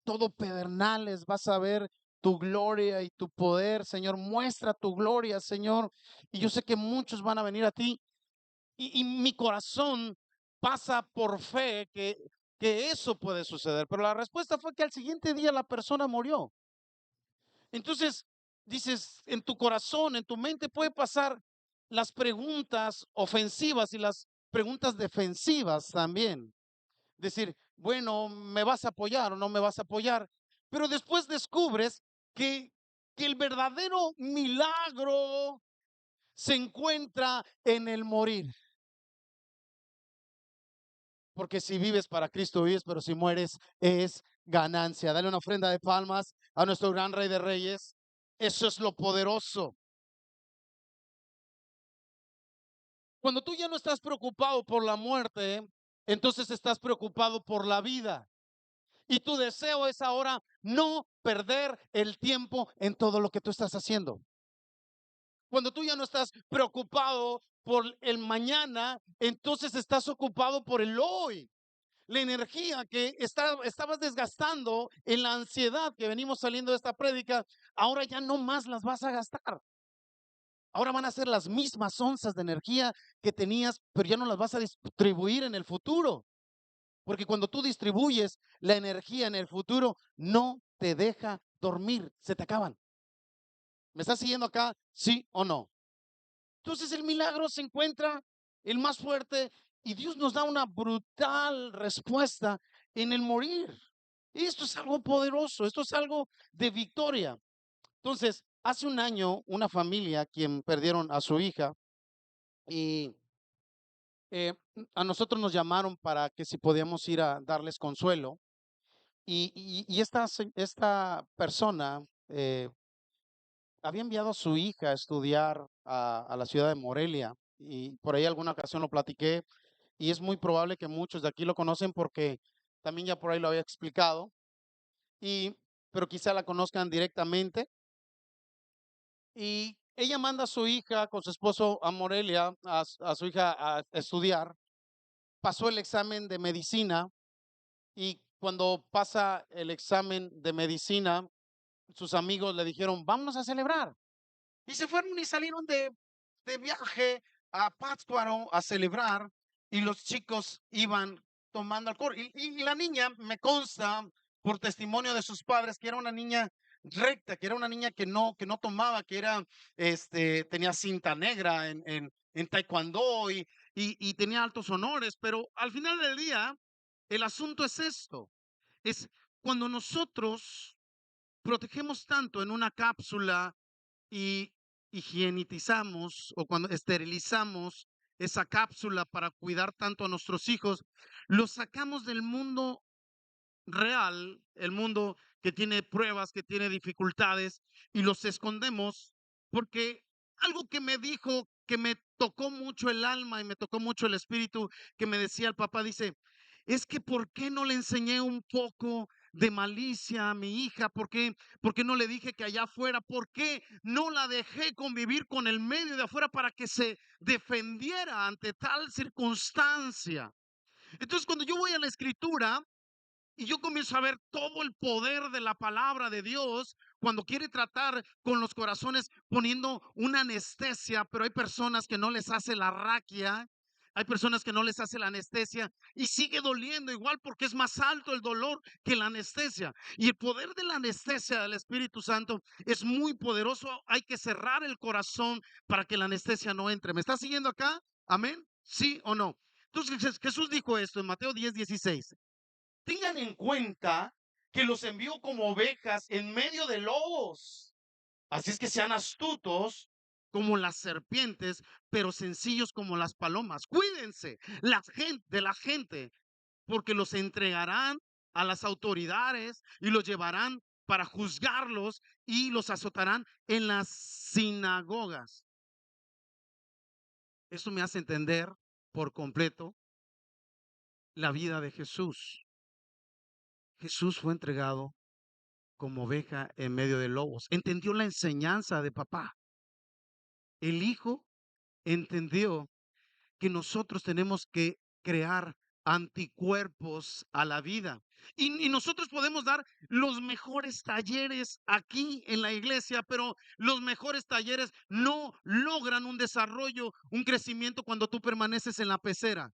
todo Pedernales vas a ver tu gloria y tu poder, Señor. Muestra tu gloria, Señor. Y yo sé que muchos van a venir a ti. Y mi corazón pasa por fe que eso puede suceder. Pero la respuesta fue que al siguiente día la persona murió. Entonces, dices, en tu corazón, en tu mente puede pasar las preguntas ofensivas y las preguntas defensivas también. Decir, bueno, ¿me vas a apoyar o no me vas a apoyar? Pero después descubres que el verdadero milagro se encuentra en el morir. Porque si vives para Cristo vives, pero si mueres es ganancia. Dale una ofrenda de palmas a nuestro gran Rey de Reyes. Eso es lo poderoso. Cuando tú ya no estás preocupado por la muerte, entonces estás preocupado por la vida. Y tu deseo es ahora no perder el tiempo en todo lo que tú estás haciendo. Cuando tú ya no estás preocupado por el mañana, entonces estás ocupado por el hoy. La energía que estabas desgastando en la ansiedad que venimos saliendo de esta prédica, ahora ya no más las vas a gastar. Ahora van a ser las mismas onzas de energía que tenías, pero ya no las vas a distribuir en el futuro. Porque cuando tú distribuyes la energía en el futuro, no te deja dormir, se te acaban. ¿Me estás siguiendo acá? ¿Sí o no? Entonces el milagro se encuentra el más fuerte y Dios nos da una brutal respuesta en el morir. Y esto es algo poderoso, esto es algo de victoria. Entonces, hace un año, una familia quien perdieron a su hija y eh, a nosotros nos llamaron para que si podíamos ir a darles consuelo. Y esta persona había enviado a su hija a estudiar a la ciudad de Morelia y por ahí alguna ocasión lo platiqué y es muy probable que muchos de aquí lo conocen porque también ya por ahí lo había explicado, y, pero quizá la conozcan directamente. Y ella manda a su hija con su esposo a Morelia, a su hija a estudiar, pasó el examen de medicina y cuando pasa el examen de medicina, sus amigos le dijeron, vámonos a celebrar. Y se fueron y salieron de viaje a Pátzcuaro a celebrar y los chicos iban tomando alcohol. Y la niña, me consta por testimonio de sus padres, que era una niña recta, que era una niña que no tomaba, que era, tenía cinta negra en taekwondo y tenía altos honores, pero al final del día, el asunto es esto, es cuando nosotros protegemos tanto en una cápsula y higienizamos o cuando esterilizamos esa cápsula para cuidar tanto a nuestros hijos, los sacamos del mundo real, el mundo que tiene pruebas, que tiene dificultades, y los escondemos porque algo que me dijo, que me tocó mucho el alma y me tocó mucho el espíritu, que me decía el papá, dice, es que ¿por qué no le enseñé un poco de malicia a mi hija? ¿Por qué no le dije que allá afuera? ¿Por qué no la dejé convivir con el medio de afuera para que se defendiera ante tal circunstancia? Entonces, cuando yo voy a la escritura, y yo comienzo a ver todo el poder de la palabra de Dios cuando quiere tratar con los corazones poniendo una anestesia, pero hay personas que no les hace la raquia, hay personas que no les hace la anestesia y sigue doliendo igual porque es más alto el dolor que la anestesia. Y el poder de la anestesia del Espíritu Santo es muy poderoso. Hay que cerrar el corazón para que la anestesia no entre. ¿Me está siguiendo acá? Amén. ¿Sí o no? Entonces Jesús dijo esto en Mateo 10:16. Tengan en cuenta que los envío como ovejas en medio de lobos. Así es que sean astutos como las serpientes, pero sencillos como las palomas. Cuídense de la gente, porque los entregarán a las autoridades y los llevarán para juzgarlos y los azotarán en las sinagogas. Esto me hace entender por completo la vida de Jesús. Jesús fue entregado como oveja en medio de lobos. Entendió la enseñanza de papá. El hijo entendió que nosotros tenemos que crear anticuerpos a la vida. Y nosotros podemos dar los mejores talleres aquí en la iglesia, pero los mejores talleres no logran un desarrollo, un crecimiento cuando tú permaneces en la pecera.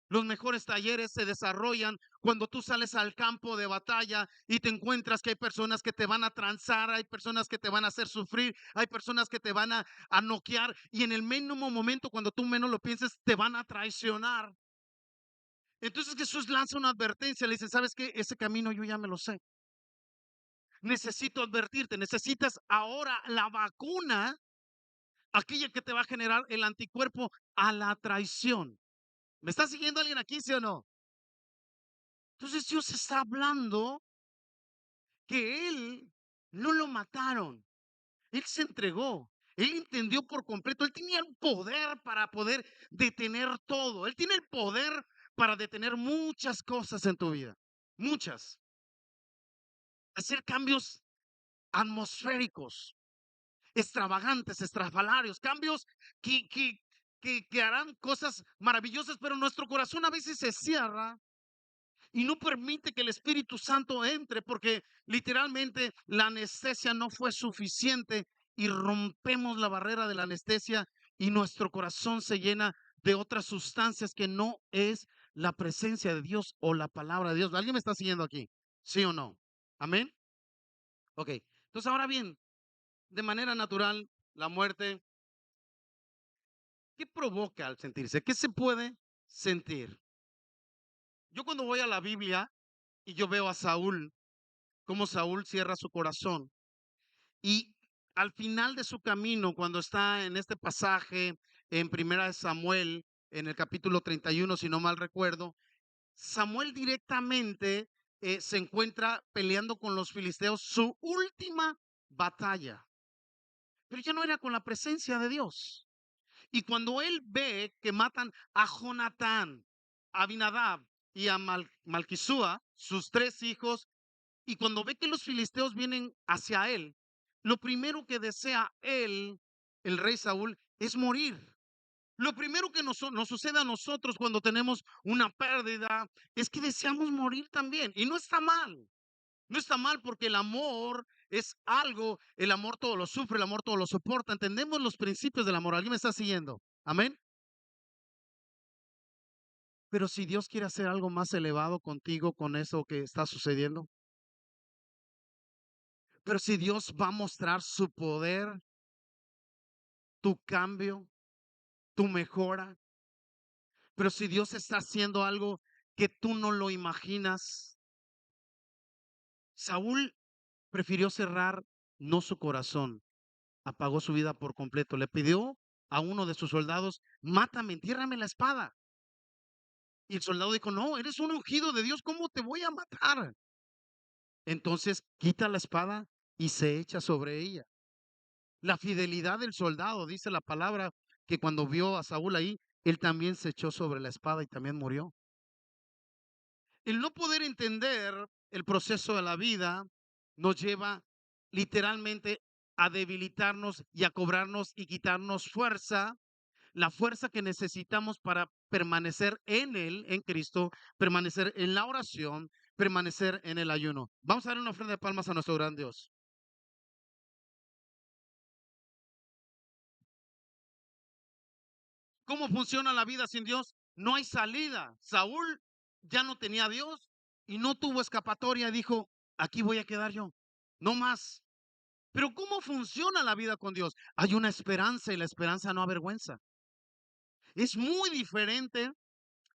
Los mejores talleres se desarrollan cuando tú sales al campo de batalla y te encuentras que hay personas que te van a transar, hay personas que te van a hacer sufrir, hay personas que te van a noquear y en el mínimo momento, cuando tú menos lo pienses, te van a traicionar. Entonces Jesús lanza una advertencia, le dice, ¿sabes qué? Ese camino yo ya me lo sé. Necesito advertirte, necesitas ahora la vacuna, aquella que te va a generar el anticuerpo a la traición. ¿Me está siguiendo alguien aquí, sí o no? Entonces Dios está hablando que él no lo mataron, él se entregó, él entendió por completo, él tenía el poder para poder detener todo, él tiene el poder para detener muchas cosas en tu vida, muchas, hacer cambios atmosféricos, extravagantes, estrafalarios, cambios que, que, que harán cosas maravillosas, pero nuestro corazón a veces se cierra y no permite que el Espíritu Santo entre porque literalmente la anestesia no fue suficiente y rompemos la barrera de la anestesia y nuestro corazón se llena de otras sustancias que no es la presencia de Dios o la palabra de Dios. ¿Alguien me está siguiendo aquí? ¿Sí o no? Amén. Ok. Entonces, ahora bien, de manera natural, la muerte, ¿qué provoca al sentirse? ¿Qué se puede sentir? Yo cuando voy a la Biblia y yo veo a Saúl, cómo Saúl cierra su corazón. Y al final de su camino, cuando está en este pasaje en Primera de Samuel, en el capítulo 31, si no mal recuerdo, Samuel directamente se encuentra peleando con los filisteos su última batalla, pero ya no era con la presencia de Dios. Y cuando él ve que matan a Jonatán, a Abinadab y a Malquisúa, sus tres hijos, y cuando ve que los filisteos vienen hacia él, lo primero que desea él, el rey Saúl, es morir. Lo primero que nos sucede a nosotros cuando tenemos una pérdida es que deseamos morir también. Y no está mal. No está mal porque el amor es algo, el amor todo lo sufre, el amor todo lo soporta. Entendemos los principios del amor. ¿Alguien me está siguiendo? Amén. Pero si Dios quiere hacer algo más elevado contigo con eso que está sucediendo, pero si Dios va a mostrar su poder, tu cambio, tu mejora, pero si Dios está haciendo algo que tú no lo imaginas, Saúl prefirió cerrar no su corazón, apagó su vida por completo, le pidió a uno de sus soldados, mátame, entiérrame la espada. Y el soldado dijo, no, eres un ungido de Dios, ¿cómo te voy a matar? Entonces quita la espada y se echa sobre ella. La fidelidad del soldado, dice la palabra, que cuando vio a Saúl ahí, él también se echó sobre la espada y también murió. El no poder entender el proceso de la vida nos lleva literalmente a debilitarnos y a cobrarnos y quitarnos fuerza, la fuerza que necesitamos para permanecer en Él, en Cristo, permanecer en la oración, permanecer en el ayuno. Vamos a dar una ofrenda de palmas a nuestro gran Dios. ¿Cómo funciona la vida sin Dios? No hay salida. Saúl ya no tenía a Dios y no tuvo escapatoria. Dijo, aquí voy a quedar yo, no más. Pero ¿cómo funciona la vida con Dios? Hay una esperanza y la esperanza no avergüenza. Es muy diferente,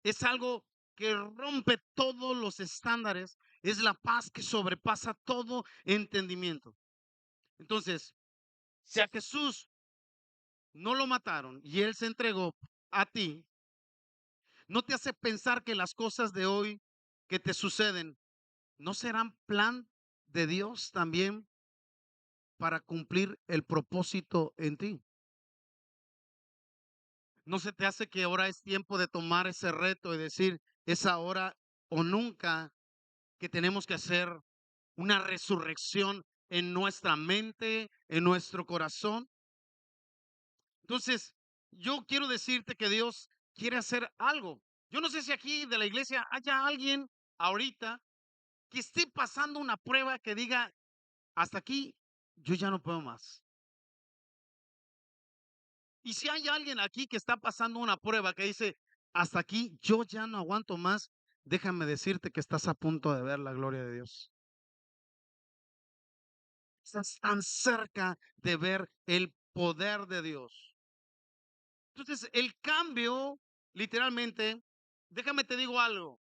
es algo que rompe todos los estándares, es la paz que sobrepasa todo entendimiento. Entonces, si a Jesús no lo mataron y él se entregó a ti, no te hace pensar que las cosas de hoy que te suceden no serán plan de Dios también para cumplir el propósito en ti. ¿No se te hace que ahora es tiempo de tomar ese reto y decir, es ahora o nunca que tenemos que hacer una resurrección en nuestra mente, en nuestro corazón? Entonces, yo quiero decirte que Dios quiere hacer algo. Yo no sé si aquí de la iglesia haya alguien ahorita que esté pasando una prueba que diga, hasta aquí, yo ya no puedo más. Y si hay alguien aquí que está pasando una prueba que dice, hasta aquí, yo ya no aguanto más, déjame decirte que estás a punto de ver la gloria de Dios. Estás tan cerca de ver el poder de Dios. Entonces, el cambio, literalmente, déjame te digo algo,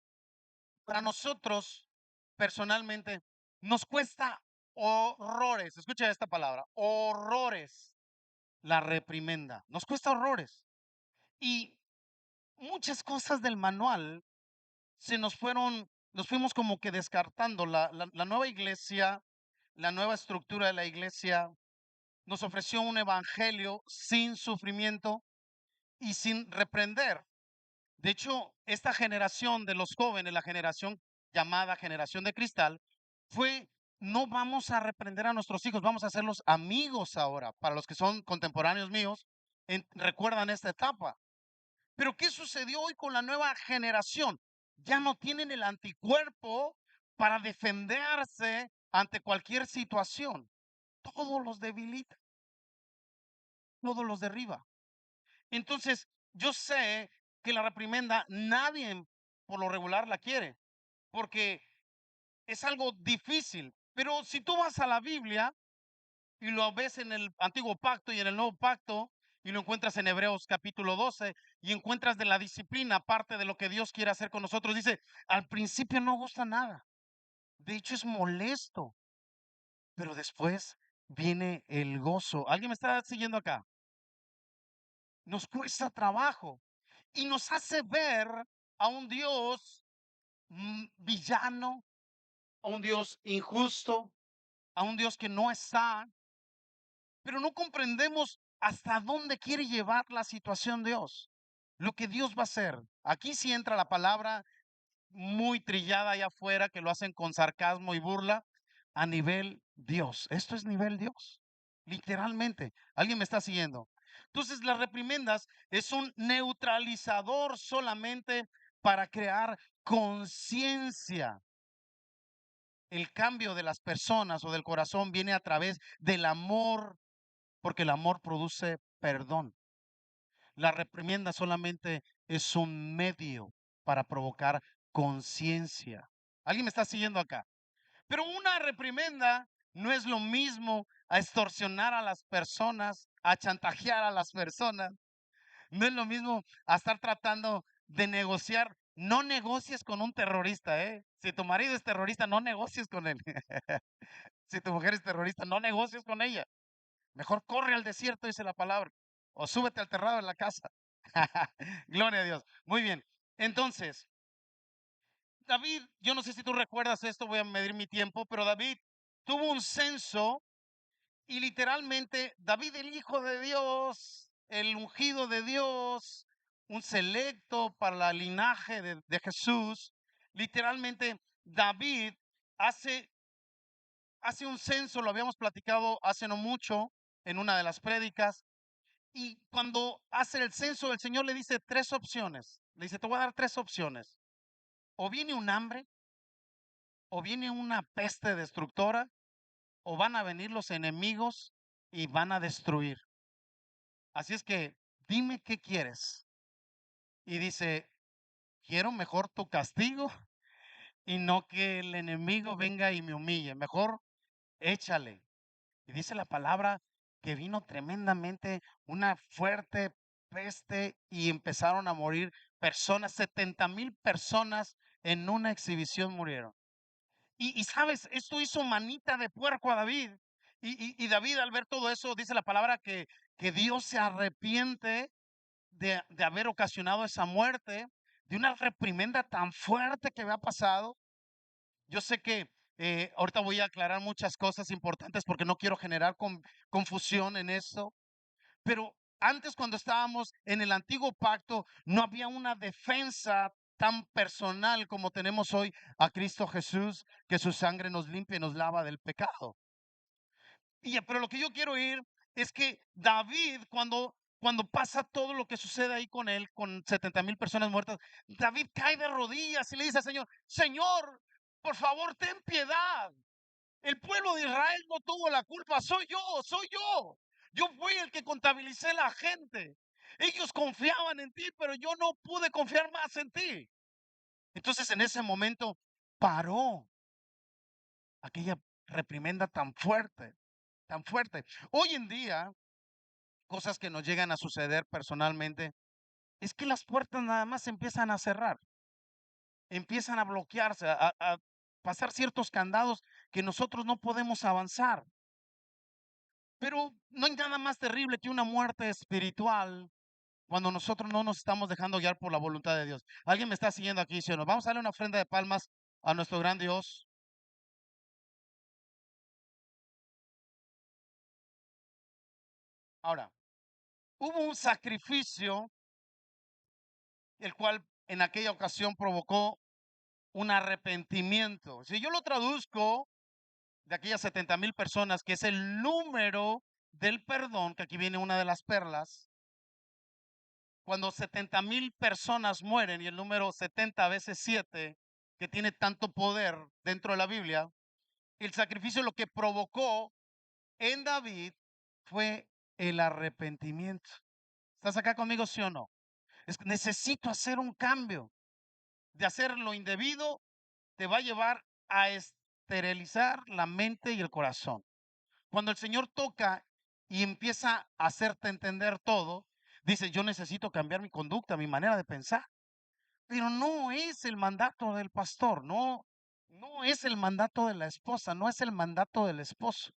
para nosotros, personalmente, nos cuesta horrores, escucha esta palabra, horrores, la reprimenda, nos cuesta horrores. Y muchas cosas del manual nos fuimos como que descartando. La nueva iglesia, la nueva estructura de la iglesia, nos ofreció un evangelio sin sufrimiento y sin reprender. De hecho, esta generación de los jóvenes, la generación llamada generación de cristal, fue, no vamos a reprender a nuestros hijos, vamos a hacerlos amigos ahora. Para los que son contemporáneos míos, recuerdan esta etapa. Pero ¿qué sucedió hoy con la nueva generación? Ya no tienen el anticuerpo para defenderse ante cualquier situación. Todos los debilita, todos los derriba. Entonces, yo sé que la reprimenda nadie por lo regular la quiere, porque es algo difícil. Pero si tú vas a la Biblia y lo ves en el antiguo pacto y en el nuevo pacto, y lo encuentras en Hebreos capítulo 12, y encuentras de la disciplina, parte de lo que Dios quiere hacer con nosotros, dice, al principio no gusta nada, de hecho es molesto, pero después viene el gozo. ¿Alguien me está siguiendo acá? Nos cuesta trabajo y nos hace ver a un Dios villano, a un Dios injusto, a un Dios que no está, pero no comprendemos hasta dónde quiere llevar la situación Dios, lo que Dios va a hacer. Aquí sí entra la palabra muy trillada allá afuera, que lo hacen con sarcasmo y burla, a nivel Dios. Esto es nivel Dios, literalmente. ¿Alguien me está siguiendo? Entonces, las reprimendas es un neutralizador solamente para crear conciencia. El cambio de las personas o del corazón viene a través del amor, porque el amor produce perdón. La reprimienda solamente es un medio para provocar conciencia. ¿Alguien me está siguiendo acá? Pero una reprimenda no es lo mismo a extorsionar a las personas, a chantajear a las personas. No es lo mismo a estar tratando de negociar. No negocies con un terrorista, ¿eh? Si tu marido es terrorista, no negocies con él. Si tu mujer es terrorista, no negocies con ella. Mejor corre al desierto, dice la palabra. O súbete al terrado en la casa. Gloria a Dios. Muy bien. Entonces, David, yo no sé si tú recuerdas esto, voy a medir mi tiempo, pero David tuvo un censo y literalmente David, el hijo de Dios, el ungido de Dios, un selecto para el linaje de Jesús, literalmente David hace, hace un censo, lo habíamos platicado hace no mucho en una de las prédicas, y cuando hace el censo, el Señor le dice tres opciones. Le dice, te voy a dar tres opciones. O viene un hambre, o viene una peste destructora, o van a venir los enemigos y van a destruir. Así es que dime qué quieres. Y dice, quiero mejor tu castigo y no que el enemigo venga y me humille. Mejor échale. Y dice la palabra que vino tremendamente una fuerte peste y empezaron a morir personas, 70,000 personas en una exhibición murieron. Y sabes, esto hizo manita de puerco a David. Y David al ver todo eso, dice la palabra que Dios se arrepiente de haber ocasionado esa muerte, de una reprimenda tan fuerte que había pasado. Yo sé que ahorita voy a aclarar muchas cosas importantes porque no quiero generar confusión en esto, pero antes cuando estábamos en el antiguo pacto no había una defensa tan personal como tenemos hoy a Cristo Jesús, que su sangre nos limpia y nos lava del pecado. Pero lo que yo quiero ir es que David, cuando cuando pasa todo lo que sucede ahí con él, con 70,000 personas muertas, David cae de rodillas y le dice al Señor, Señor, por favor, ten piedad. El pueblo de Israel no tuvo la culpa, soy yo, soy yo. Yo fui el que contabilicé la gente. Ellos confiaban en ti, pero yo no pude confiar más en ti. Entonces en ese momento paró aquella reprimenda tan fuerte, tan fuerte. Hoy en día, cosas que nos llegan a suceder personalmente, es que las puertas nada más se empiezan a cerrar, empiezan a bloquearse, a pasar ciertos candados que nosotros no podemos avanzar. Pero no hay nada más terrible que una muerte espiritual cuando nosotros no nos estamos dejando guiar por la voluntad de Dios. ¿Alguien me está siguiendo aquí, sí o no? Vamos a darle una ofrenda de palmas a nuestro gran Dios. Ahora, hubo un sacrificio, el cual en aquella ocasión provocó un arrepentimiento. Si yo lo traduzco de aquellas 70,000 personas, que es el número del perdón, que aquí viene una de las perlas, cuando 70,000 personas mueren y el número 70 veces 7, que tiene tanto poder dentro de la Biblia, el sacrificio lo que provocó en David fue el arrepentimiento. ¿Estás acá conmigo, sí o no? Es que necesito hacer un cambio. De hacer lo indebido te va a llevar a esterilizar la mente y el corazón. Cuando el Señor toca y empieza a hacerte entender todo, dice, yo necesito cambiar mi conducta, mi manera de pensar. Pero no es el mandato del pastor, no, no es el mandato de la esposa, no es el mandato del esposo.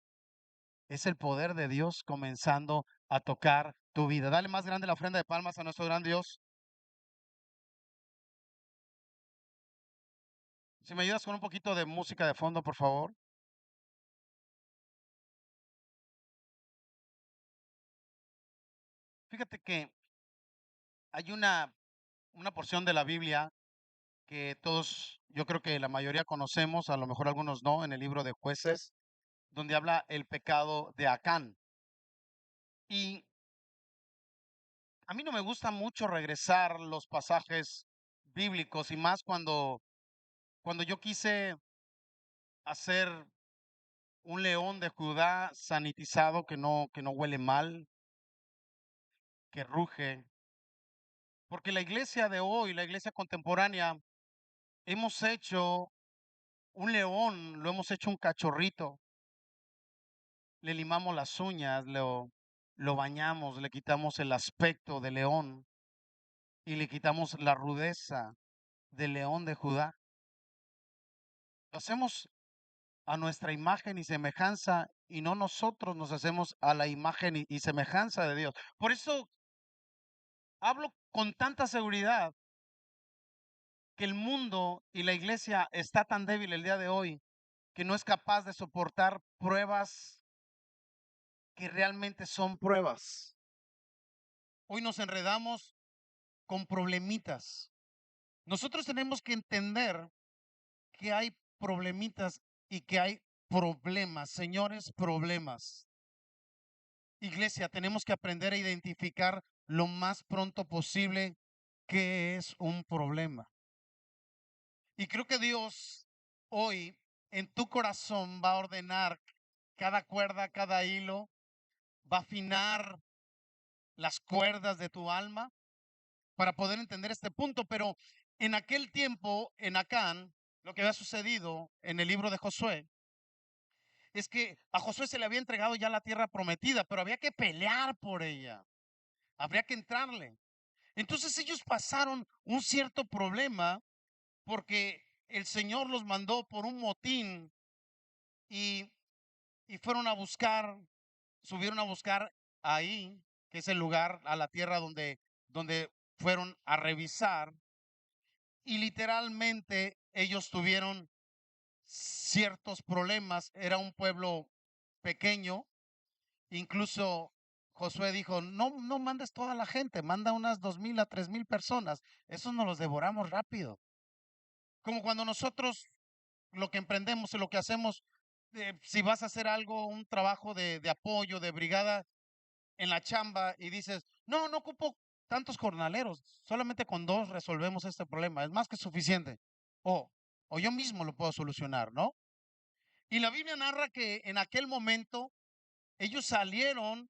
Es el poder de Dios comenzando a tocar tu vida. Dale más grande la ofrenda de palmas a nuestro gran Dios. Si me ayudas con un poquito de música de fondo, por favor. Fíjate que hay una porción de la Biblia que todos, yo creo que la mayoría conocemos, a lo mejor algunos no, en el libro de Jueces, donde habla el pecado de Acán. Y a mí no me gusta mucho regresar los pasajes bíblicos y más cuando yo quise hacer un león de Judá sanitizado que no huele mal, que ruge, porque la iglesia de hoy, la iglesia contemporánea, hemos hecho un león, lo hemos hecho un cachorrito, le limamos las uñas, lo bañamos, le quitamos el aspecto de león y le quitamos la rudeza del león de Judá. Lo hacemos a nuestra imagen y semejanza y no nosotros nos hacemos a la imagen y semejanza de Dios. Por eso hablo con tanta seguridad que el mundo y la iglesia está tan débil el día de hoy que no es capaz de soportar pruebas que realmente son pruebas. Hoy nos enredamos con problemitas. Nosotros tenemos que entender que hay problemitas y que hay problemas, señores, problemas. Iglesia, tenemos que aprender a identificar lo más pronto posible qué es un problema. Y creo que Dios hoy en tu corazón va a ordenar cada cuerda, cada hilo, va a afinar las cuerdas de tu alma para poder entender este punto. Pero en aquel tiempo, en Acán, lo que había sucedido en el libro de Josué, es que a Josué se le había entregado ya la tierra prometida, pero había que pelear por ella, habría que entrarle. Entonces ellos pasaron un cierto problema porque el Señor los mandó por un motín y, y fueron a buscar, subieron a buscar ahí, que es el lugar, a la tierra donde fueron a revisar y literalmente ellos tuvieron ciertos problemas. Era un pueblo pequeño, incluso Josué dijo, no, no mandes toda la gente, manda unas 2,000 a 3,000 personas, esos nos los devoramos rápido. Como cuando nosotros lo que emprendemos y lo que hacemos, si vas a hacer algo, un trabajo de apoyo, de brigada en la chamba y dices, no ocupo tantos jornaleros, solamente con 2 resolvemos este problema, es más que suficiente. O, o yo mismo lo puedo solucionar, ¿no? Y la Biblia narra que en aquel momento ellos salieron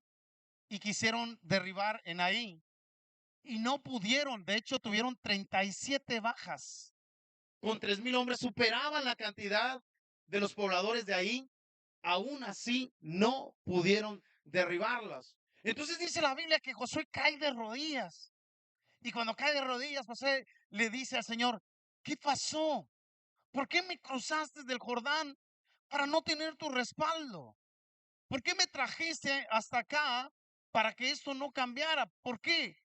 y quisieron derribar en ahí y no pudieron. De hecho, tuvieron 37 bajas. Con 3,000 hombres superaban la cantidad de los pobladores de ahí. Aún así, no pudieron derribarlas. Entonces dice la Biblia que Josué cae de rodillas. Y cuando cae de rodillas, José le dice al Señor, ¿qué pasó? ¿Por qué me cruzaste del Jordán para no tener tu respaldo? ¿Por qué me trajiste hasta acá para que esto no cambiara? ¿Por qué?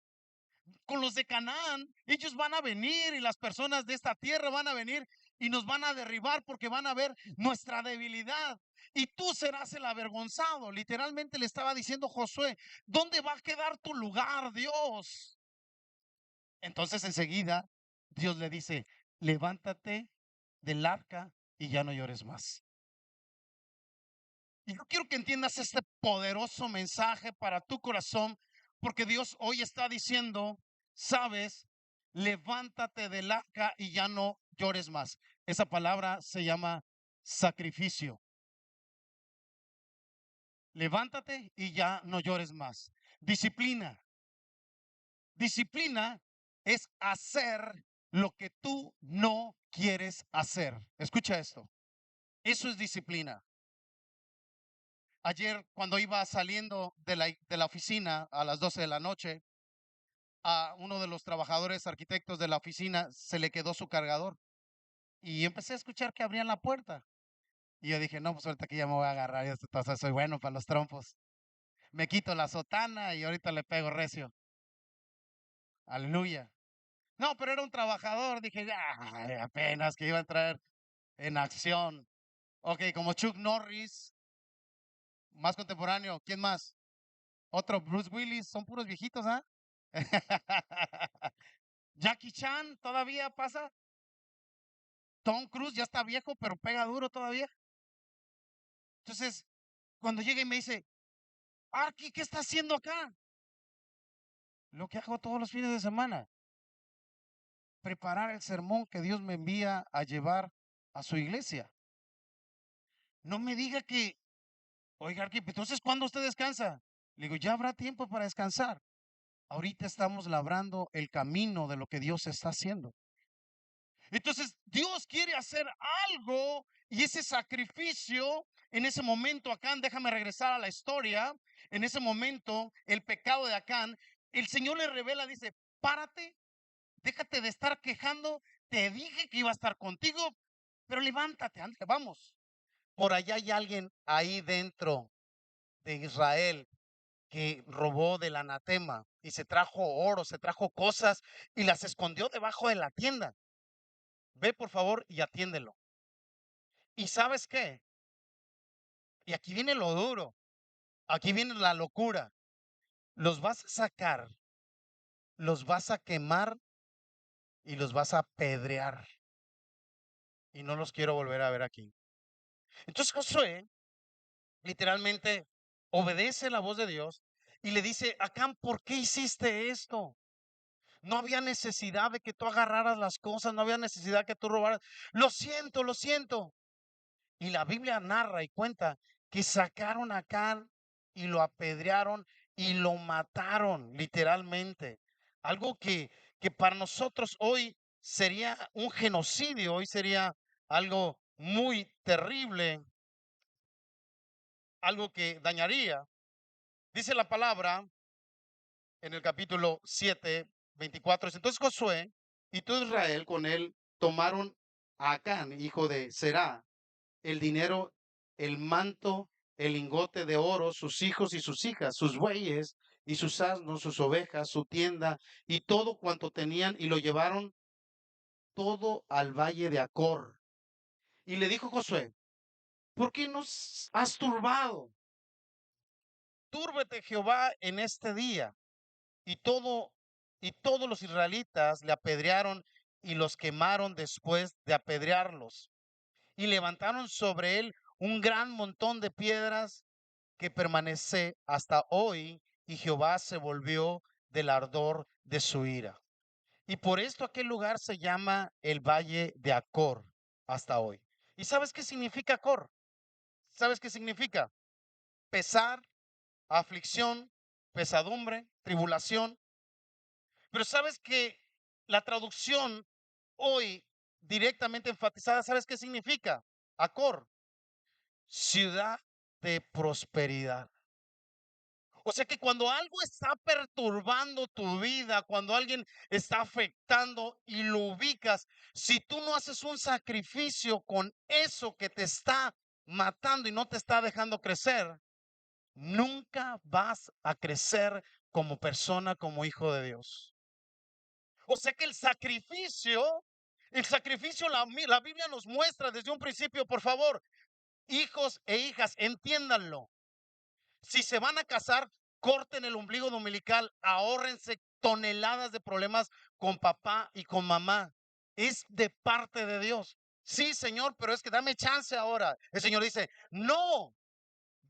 Con los de Canaán, ellos van a venir y las personas de esta tierra van a venir y nos van a derribar porque van a ver nuestra debilidad. Y tú serás el avergonzado. Literalmente le estaba diciendo Josué, ¿dónde va a quedar tu lugar, Dios? Entonces enseguida Dios le dice, levántate del arca y ya no llores más. Y yo quiero que entiendas este poderoso mensaje para tu corazón, porque Dios hoy está diciendo, sabes, levántate del arca y ya no llores más. Esa palabra se llama sacrificio. Levántate y ya no llores más. Disciplina. Disciplina es hacer lo que tú no quieres hacer. Escucha esto. Eso es disciplina. Ayer, cuando iba saliendo de la oficina a las 12 de la noche, a uno de los trabajadores arquitectos de la oficina se le quedó su cargador. Y empecé a escuchar que abrían la puerta. Y yo dije, no, pues ahorita que ya me voy a agarrar, yo entonces soy bueno para los trompos. Me quito la sotana y ahorita le pego recio. Aleluya. No, pero era un trabajador. Dije, ya, apenas que iba a entrar en acción. Ok, como Chuck Norris, más contemporáneo. ¿Quién más? Otro, Bruce Willis. Son puros viejitos, ¿ah? Jackie Chan todavía pasa. Tom Cruise ya está viejo, pero pega duro todavía. Entonces, cuando llega y me dice, Arki, ¿qué está haciendo acá? Lo que hago todos los fines de semana. Preparar el sermón que Dios me envía a llevar a su iglesia. No me diga que, oiga, Arki, entonces, ¿cuándo usted descansa? Le digo, ya habrá tiempo para descansar. Ahorita estamos labrando el camino de lo que Dios está haciendo. Entonces, Dios quiere hacer algo y ese sacrificio, en ese momento, Acán, déjame regresar a la historia, en ese momento, el pecado de Acán, el Señor le revela, dice, párate, déjate de estar quejando, te dije que iba a estar contigo, pero levántate, ándale, vamos. Por allá hay alguien ahí dentro de Israel que robó del anatema y se trajo oro, se trajo cosas y las escondió debajo de la tienda. Ve por favor y atiéndelo. ¿Y sabes qué? Y aquí viene lo duro, aquí viene la locura. Los vas a sacar, los vas a quemar y los vas a apedrear. Y no los quiero volver a ver aquí. Entonces Josué literalmente obedece la voz de Dios y le dice, Acán, ¿por qué hiciste esto? No había necesidad de que tú agarraras las cosas, no había necesidad que tú robaras. Lo siento, lo siento. Y la Biblia narra y cuenta que sacaron a Acán y lo apedrearon y lo mataron literalmente. Algo que para nosotros hoy sería un genocidio, hoy sería algo muy terrible, algo que dañaría. Dice la palabra en el capítulo 7, 24. Entonces Josué y todo Israel con él tomaron a Acán, hijo de Será, el dinero, el manto, el lingote de oro, sus hijos y sus hijas, sus bueyes y sus asnos, sus ovejas, su tienda y todo cuanto tenían y lo llevaron todo al valle de Acor. Y le dijo Josué, ¿por qué nos has turbado? Túrbete Jehová en este día. Y todo y todos los israelitas le apedrearon y los quemaron después de apedrearlos. Y levantaron sobre él un gran montón de piedras que permanece hasta hoy, y Jehová se volvió del ardor de su ira. Y por esto aquel lugar se llama el Valle de Acor hasta hoy. ¿Y sabes qué significa Acor? ¿Sabes qué significa? Pesar, aflicción, pesadumbre, tribulación. Pero sabes que la traducción hoy directamente enfatizada, ¿sabes qué significa? Acor, ciudad de prosperidad. O sea que cuando algo está perturbando tu vida, cuando alguien está afectando y lo ubicas, si tú no haces un sacrificio con eso que te está matando y no te está dejando crecer, nunca vas a crecer como persona, como hijo de Dios. O sea que el sacrificio, la Biblia nos muestra desde un principio, por favor, hijos e hijas, entiéndanlo. Si se van a casar, corten el ombligo umbilical, ahórrense toneladas de problemas con papá y con mamá. Es de parte de Dios. Sí, Señor, pero es que dame chance ahora. El Señor dice, no,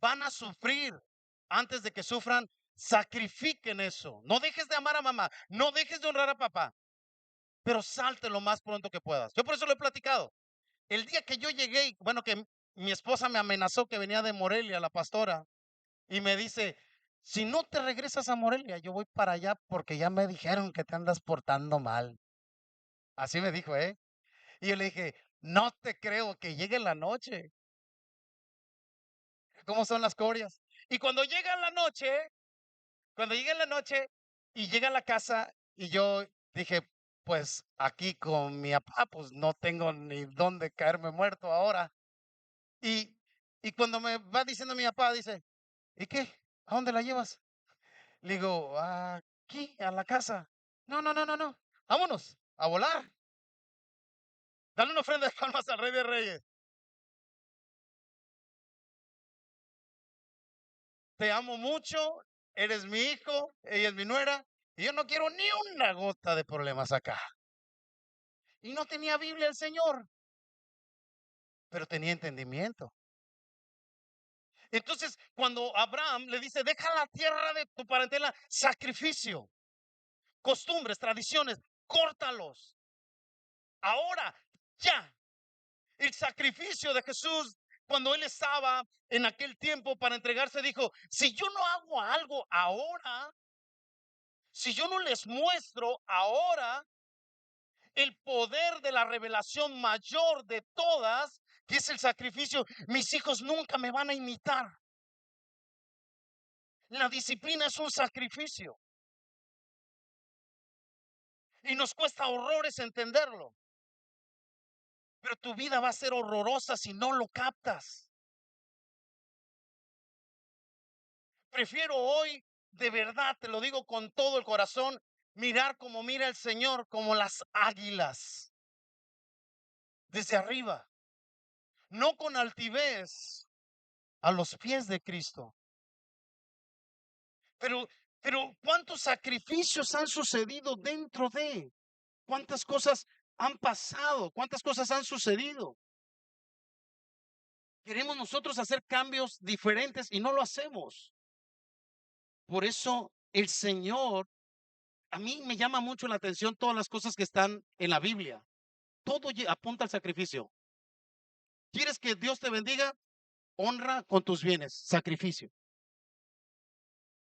van a sufrir. Antes de que sufran, sacrifiquen eso. No dejes de amar a mamá, no dejes de honrar a papá, pero salte lo más pronto que puedas. Yo por eso lo he platicado. El día que yo llegué, bueno, que mi esposa me amenazó que venía de Morelia, la pastora, y me dice, si no te regresas a Morelia, yo voy para allá porque ya me dijeron que te andas portando mal. Así me dijo, ¿eh? Y yo le dije, no te creo que llegue la noche. ¿Cómo son las corias? Y cuando llega la noche y llega a la casa y yo dije, pues aquí con mi papá, pues no tengo ni dónde caerme muerto ahora. Y, y cuando me va diciendo mi papá, dice, ¿y qué? ¿A dónde la llevas? Le digo, aquí, a la casa. No, no, no, no, no. Vámonos, a volar. Dale una ofrenda de palmas al Rey de Reyes. Te amo mucho, eres mi hijo, ella es mi nuera, y yo no quiero ni una gota de problemas acá. Y no tenía Biblia el Señor, pero tenía entendimiento. Entonces, cuando Abraham le dice, deja la tierra de tu parentela, sacrificio, costumbres, tradiciones, córtalos. Ahora, ya. El sacrificio de Jesús, cuando él estaba en aquel tiempo para entregarse, dijo, si yo no hago algo ahora, si yo no les muestro ahora el poder de la revelación mayor de todas, que es el sacrificio, mis hijos nunca me van a imitar. La disciplina es un sacrificio y nos cuesta horrores entenderlo, pero tu vida va a ser horrorosa si no lo captas. Prefiero hoy, de verdad, te lo digo con todo el corazón, mirar como mira el Señor, como las águilas, desde arriba, no con altivez, a los pies de Cristo. Pero, pero ¿cuántos sacrificios han sucedido dentro de? ¿Cuántas cosas han pasado? ¿Cuántas cosas han sucedido? Queremos nosotros hacer cambios diferentes y no lo hacemos. Por eso el Señor, a mí me llama mucho la atención todas las cosas que están en la Biblia. Todo apunta al sacrificio. ¿Quieres que Dios te bendiga? Honra con tus bienes, sacrificio.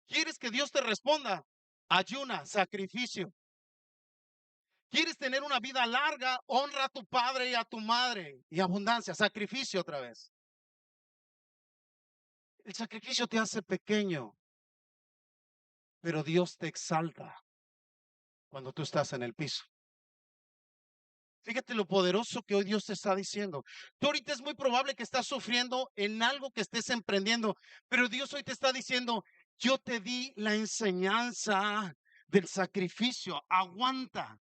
¿Quieres que Dios te responda? Ayuna, sacrificio. ¿Quieres tener una vida larga? Honra a tu padre y a tu madre. Y abundancia, sacrificio otra vez. El sacrificio te hace pequeño, pero Dios te exalta cuando tú estás en el piso. Fíjate lo poderoso que hoy Dios te está diciendo. Tú ahorita es muy probable que estás sufriendo en algo que estés emprendiendo, pero Dios hoy te está diciendo, yo te di la enseñanza del sacrificio, aguanta.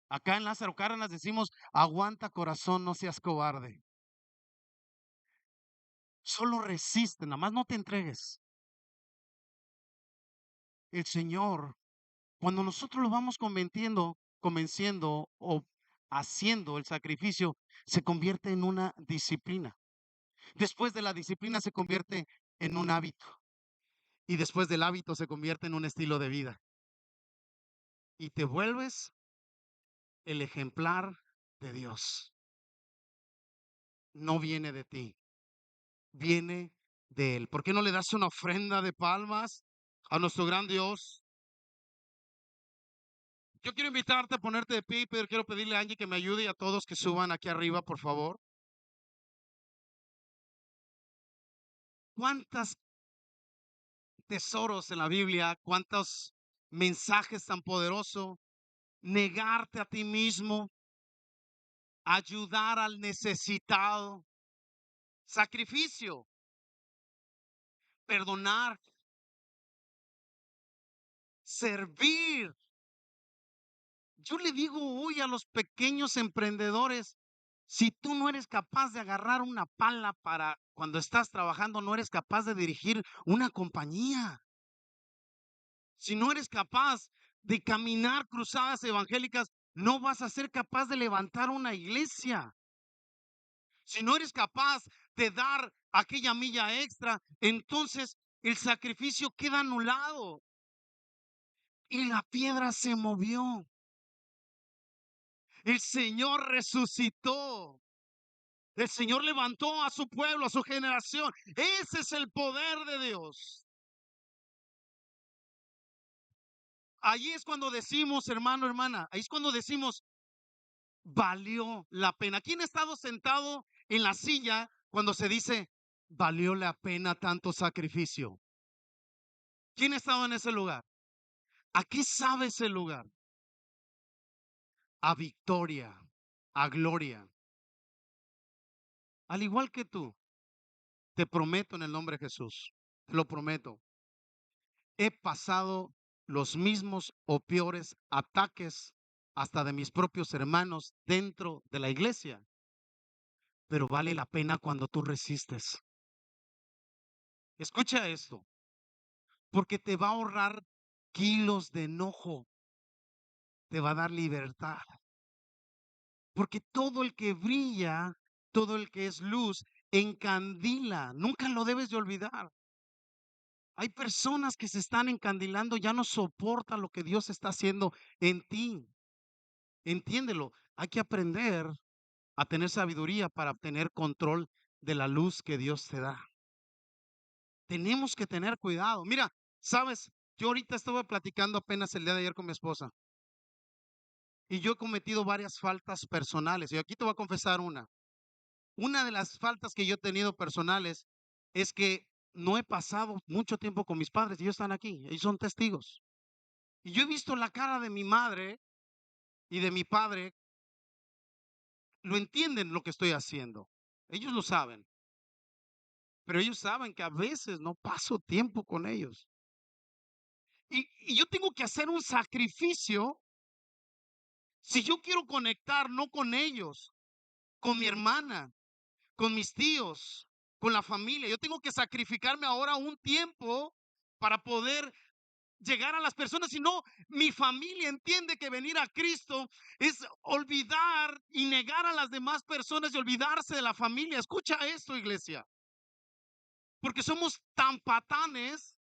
Acá en Lázaro Cárdenas decimos, aguanta corazón, no seas cobarde. Solo resiste, nada más no te entregues. El Señor, cuando nosotros lo vamos convenciendo o haciendo el sacrificio, se convierte en una disciplina. Después de la disciplina se convierte en un hábito y después del hábito se convierte en un estilo de vida. y te vuelves el ejemplar de Dios. No viene de ti, viene de Él. ¿Por qué no le das una ofrenda de palmas a nuestro gran Dios? Yo quiero invitarte a ponerte de pie, pero quiero pedirle a Angie que me ayude y a todos que suban aquí arriba, por favor. ¿Cuántos tesoros en la Biblia? ¿Cuántos mensajes tan poderosos? Negarte a ti mismo, ayudar al necesitado, sacrificio, perdonar, servir. Yo le digo hoy a los pequeños emprendedores, si tú no eres capaz de agarrar una pala para cuando estás trabajando, no eres capaz de dirigir una compañía. Si no eres capaz de caminar cruzadas evangélicas, no vas a ser capaz de levantar una iglesia. Si no eres capaz de dar aquella milla extra, entonces el sacrificio queda anulado y la piedra se movió. El Señor resucitó. El Señor levantó a su pueblo, a su generación. Ese es el poder de Dios. Allí es cuando decimos, hermano, hermana, ahí es cuando decimos, valió la pena. ¿Quién ha estado sentado en la silla cuando se dice, valió la pena tanto sacrificio? ¿Quién ha estado en ese lugar? ¿A qué sabe ese lugar? A victoria, a gloria. Al igual que tú, te prometo en el nombre de Jesús, te lo prometo. He pasado los mismos o peores ataques hasta de mis propios hermanos dentro de la iglesia, pero vale la pena cuando tú resistes. Escucha esto, porque te va a ahorrar kilos de enojo, te va a dar libertad, porque todo el que brilla, todo el que es luz, encandila, nunca lo debes de olvidar. Hay personas que se están encandilando, ya no soportan lo que Dios está haciendo en ti. Entiéndelo, hay que aprender a tener sabiduría para obtener control de la luz que Dios te da. Tenemos que tener cuidado. Mira, sabes, yo ahorita estuve platicando apenas el día de ayer con mi esposa y yo he cometido varias faltas personales y aquí te voy a confesar una. Una de las faltas que yo he tenido personales es que no he pasado mucho tiempo con mis padres y ellos están aquí, ellos son testigos. Y yo he visto la cara de mi madre y de mi padre, lo entienden lo que estoy haciendo. Ellos lo saben. Pero ellos saben que a veces no paso tiempo con ellos. Y yo tengo que hacer un sacrificio si yo quiero conectar, no con ellos, con mi hermana, con mis tíos, con la familia. Yo tengo que sacrificarme ahora un tiempo para poder llegar a las personas. Si no, mi familia entiende que venir a Cristo es olvidar y negar a las demás personas y olvidarse de la familia. Escucha esto, iglesia, porque somos tan patanes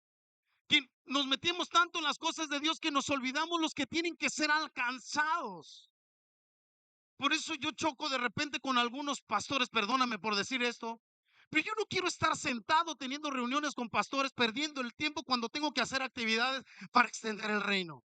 que nos metimos tanto en las cosas de Dios que nos olvidamos los que tienen que ser alcanzados. Por eso yo choco de repente con algunos pastores, perdóname por decir esto, pero yo no quiero estar sentado teniendo reuniones con pastores, perdiendo el tiempo cuando tengo que hacer actividades para extender el reino.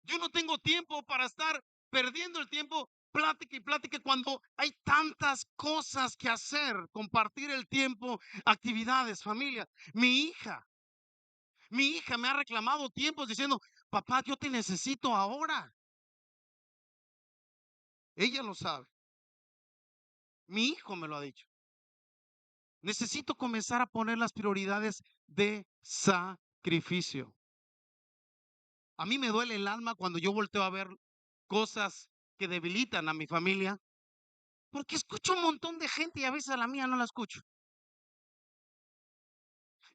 Yo no tengo tiempo para estar perdiendo el tiempo, plática y plática, cuando hay tantas cosas que hacer, compartir el tiempo, actividades, familia. Mi hija me ha reclamado tiempos diciendo, papá, yo te necesito ahora. Ella lo sabe. Mi hijo me lo ha dicho. Necesito comenzar a poner las prioridades de sacrificio. A mí me duele el alma cuando yo volteo a ver cosas que debilitan a mi familia, porque escucho un montón de gente y a veces a la mía no la escucho.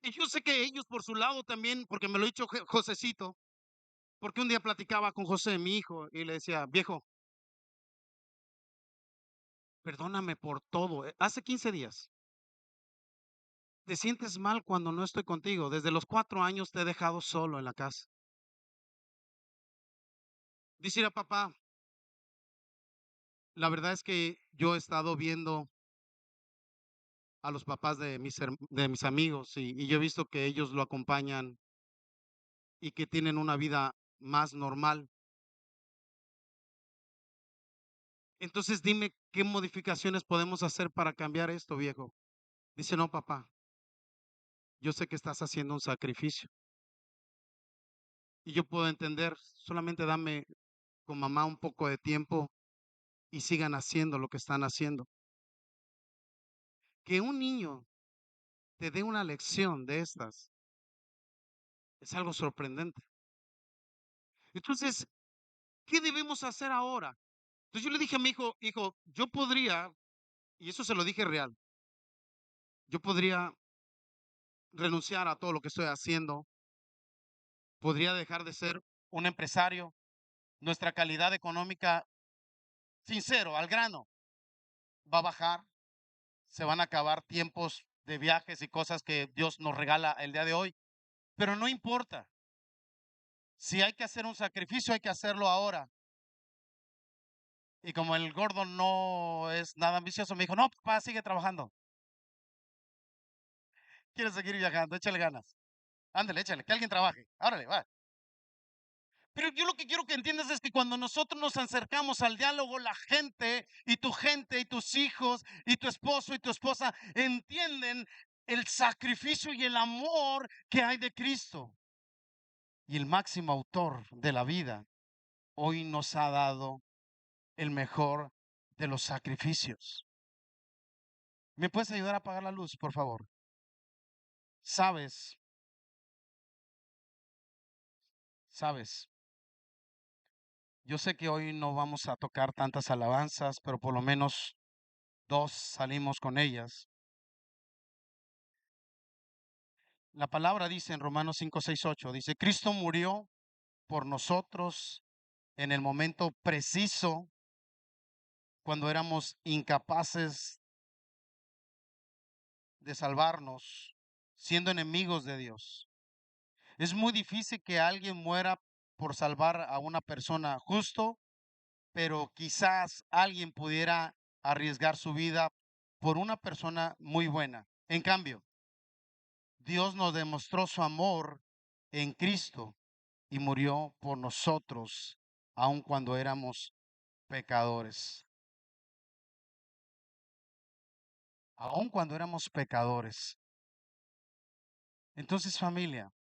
Y yo sé que ellos por su lado también, porque me lo ha dicho Josecito, porque un día platicaba con José, mi hijo, y le decía, viejo, perdóname por todo. Hace 15 días. Te sientes mal cuando no estoy contigo. Desde los 4 años te he dejado solo en la casa. Dice, papá, la verdad es que yo he estado viendo a los papás de de mis amigos y yo he visto que ellos lo acompañan y que tienen una vida más normal. Entonces dime qué modificaciones podemos hacer para cambiar esto, viejo. Dice, no, papá, yo sé que estás haciendo un sacrificio y yo puedo entender, solamente dame con mamá un poco de tiempo y sigan haciendo lo que están haciendo. Que un niño te dé una lección de estas es algo sorprendente. Entonces, ¿qué debemos hacer ahora? Entonces yo le dije a mi hijo, yo podría, y eso se lo dije real, yo podría renunciar a todo lo que estoy haciendo, podría dejar de ser un empresario, nuestra calidad económica, sincero, al grano, va a bajar, se van a acabar tiempos de viajes y cosas que Dios nos regala el día de hoy, pero no importa. Si hay que hacer un sacrificio, hay que hacerlo ahora. Y como el gordo no es nada ambicioso, me dijo, no, papá, sigue trabajando. Quiere seguir viajando, échale ganas. Ándale, échale, que alguien trabaje. Árale, va. Pero yo lo que quiero que entiendas es que cuando nosotros nos acercamos al diálogo, la gente y tus hijos y tu esposo y tu esposa entienden el sacrificio y el amor que hay de Cristo. Y el máximo autor de la vida hoy nos ha dado el mejor de los sacrificios. ¿Me puedes ayudar a apagar la luz, por favor? Sabes, sabes, yo sé que hoy no vamos a tocar tantas alabanzas, pero por lo menos dos salimos con ellas. La palabra dice en Romanos 5, 6, 8, dice, Cristo murió por nosotros en el momento preciso cuando éramos incapaces de salvarnos, siendo enemigos de Dios. Es muy difícil que alguien muera por salvar a una persona justo, pero quizás alguien pudiera arriesgar su vida por una persona muy buena. En cambio, Dios nos demostró su amor en Cristo y murió por nosotros, aun cuando éramos pecadores. Aun cuando éramos pecadores. Entonces, familia,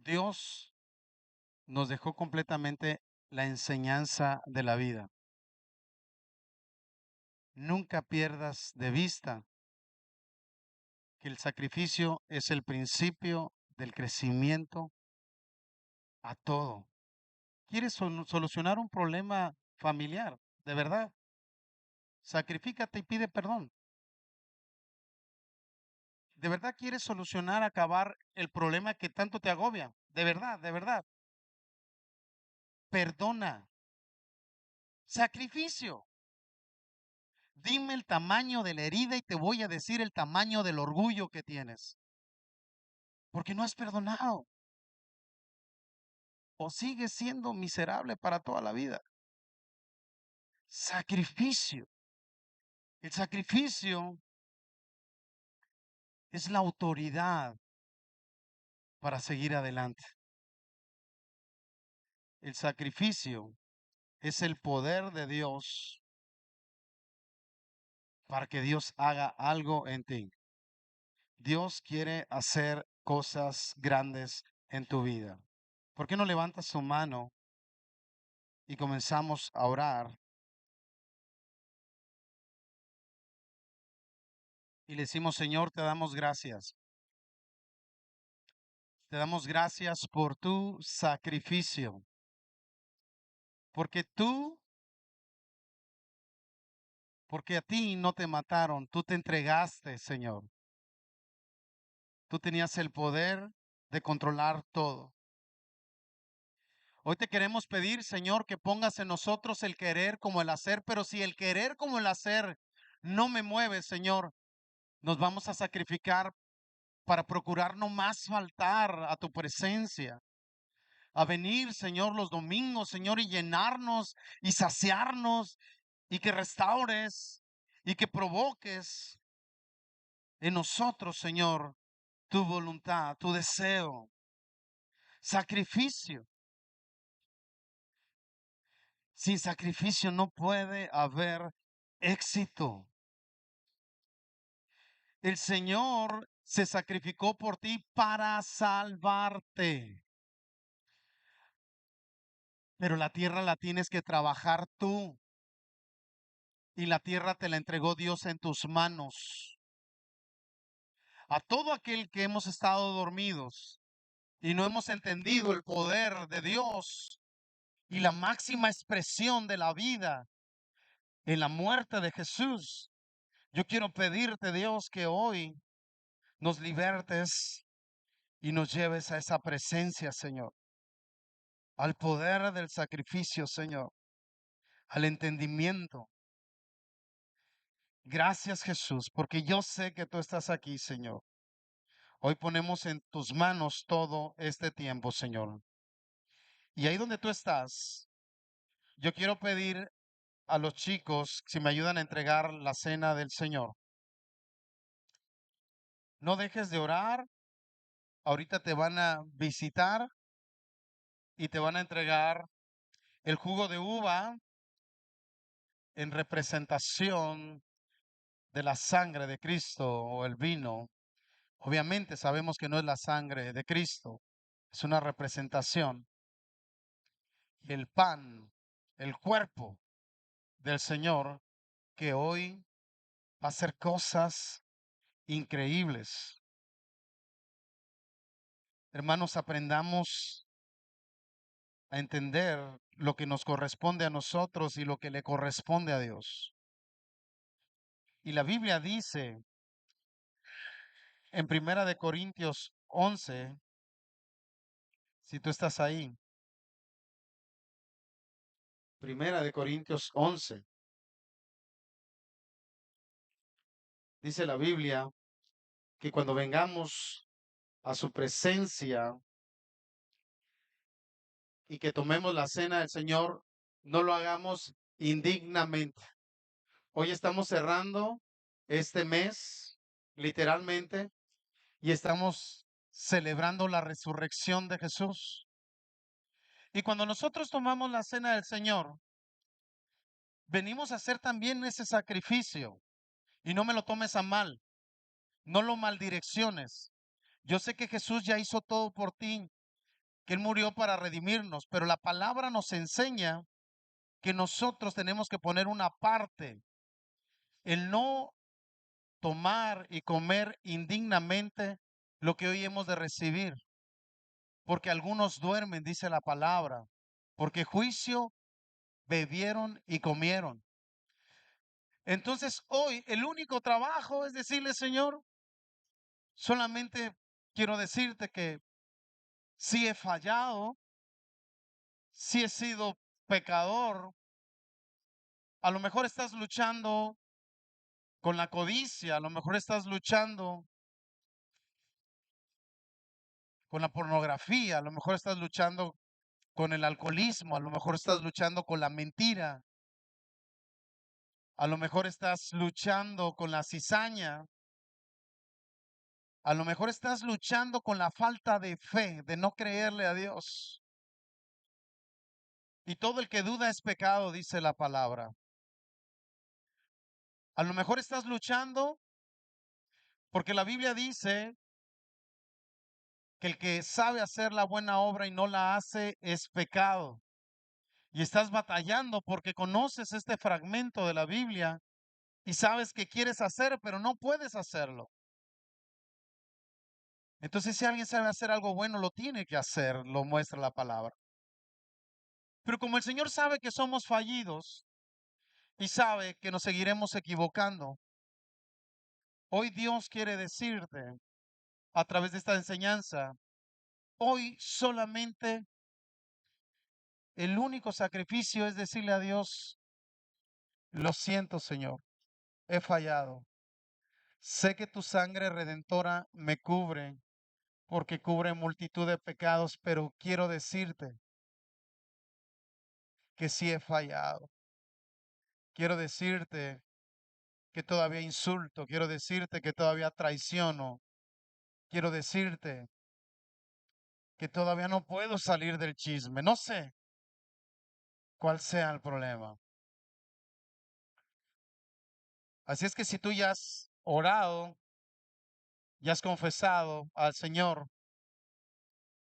Dios nos dejó completamente la enseñanza de la vida. Nunca pierdas de vista que el sacrificio es el principio del crecimiento a todo. ¿Quieres solucionar un problema familiar? De verdad, sacrifícate y pide perdón. ¿De verdad quieres solucionar, acabar el problema que tanto te agobia? De verdad, de verdad. Perdona. Sacrificio. Dime el tamaño de la herida y te voy a decir el tamaño del orgullo que tienes. Porque no has perdonado. O sigues siendo miserable para toda la vida. Sacrificio. El sacrificio es la autoridad para seguir adelante. El sacrificio es el poder de Dios para que Dios haga algo en ti. Dios quiere hacer cosas grandes en tu vida. ¿Por qué no levantas tu mano y comenzamos a orar y le decimos, Señor, te damos gracias. Te damos gracias por tu sacrificio. Porque porque a ti no te mataron, tú te entregaste, Señor. Tú tenías el poder de controlar todo. Hoy te queremos pedir, Señor, que pongas en nosotros el querer como el hacer, pero si el querer como el hacer no me mueve, Señor, nos vamos a sacrificar para procurar no más faltar a tu presencia, a venir, Señor, los domingos, Señor, y llenarnos y saciarnos y que restaures y que provoques en nosotros, Señor, tu voluntad, tu deseo, sacrificio. Sin sacrificio no puede haber éxito. El Señor se sacrificó por ti para salvarte. Pero la tierra la tienes que trabajar tú. Y la tierra te la entregó Dios en tus manos. A todo aquel que hemos estado dormidos y no hemos entendido el poder de Dios y la máxima expresión de la vida en la muerte de Jesús, yo quiero pedirte, Dios, que hoy nos libertes y nos lleves a esa presencia, Señor, al poder del sacrificio, Señor, al entendimiento. Gracias, Jesús, porque yo sé que tú estás aquí, Señor. Hoy ponemos en tus manos todo este tiempo, Señor. Y ahí donde tú estás, yo quiero pedir a los chicos si me ayudan a entregar la cena del Señor. No dejes de orar. Ahorita te van a visitar y te van a entregar el jugo de uva en representación de la sangre de Cristo o el vino. Obviamente sabemos que no es la sangre de Cristo, es una representación. Y el pan, el cuerpo del Señor, que hoy va a hacer cosas increíbles. Hermanos, aprendamos a entender lo que nos corresponde a nosotros y lo que le corresponde a Dios. Y la Biblia dice en Primera de Corintios 11, si tú estás ahí, Primera de Corintios 11, dice la Biblia que cuando vengamos a su presencia y que tomemos la cena del Señor, no lo hagamos indignamente. Hoy estamos cerrando este mes, literalmente, y estamos celebrando la resurrección de Jesús. Y cuando nosotros tomamos la cena del Señor, venimos a hacer también ese sacrificio. Y no me lo tomes a mal, no lo maldirecciones. Yo sé que Jesús ya hizo todo por ti, que Él murió para redimirnos, pero la palabra nos enseña que nosotros tenemos que poner una parte, el no tomar y comer indignamente lo que hoy hemos de recibir, porque algunos duermen, dice la palabra, porque juicio bebieron y comieron. Entonces hoy el único trabajo es decirle, Señor, solamente quiero decirte que si he fallado, si he sido pecador, a lo mejor estás luchando con la codicia, a lo mejor estás luchando con la pornografía, a lo mejor estás luchando con el alcoholismo, a lo mejor estás luchando con la mentira, a lo mejor estás luchando con la cizaña, a lo mejor estás luchando con la falta de fe, de no creerle a Dios. Y todo el que duda es pecado, dice la palabra. A lo mejor estás luchando porque la Biblia dice que el que sabe hacer la buena obra y no la hace es pecado. Y estás batallando porque conoces este fragmento de la Biblia y sabes que quieres hacer, pero no puedes hacerlo. Entonces, si alguien sabe hacer algo bueno, lo tiene que hacer, lo muestra la palabra. Pero como el Señor sabe que somos fallidos y sabe que nos seguiremos equivocando, hoy Dios quiere decirte a través de esta enseñanza, hoy solamente el único sacrificio es decirle a Dios, lo siento, Señor, he fallado. Sé que tu sangre redentora me cubre porque cubre multitud de pecados, pero quiero decirte que sí he fallado. Quiero decirte que todavía insulto, quiero decirte que todavía traiciono, quiero decirte que todavía no puedo salir del chisme. No sé cuál sea el problema. Así es que si tú ya has orado, ya has confesado al Señor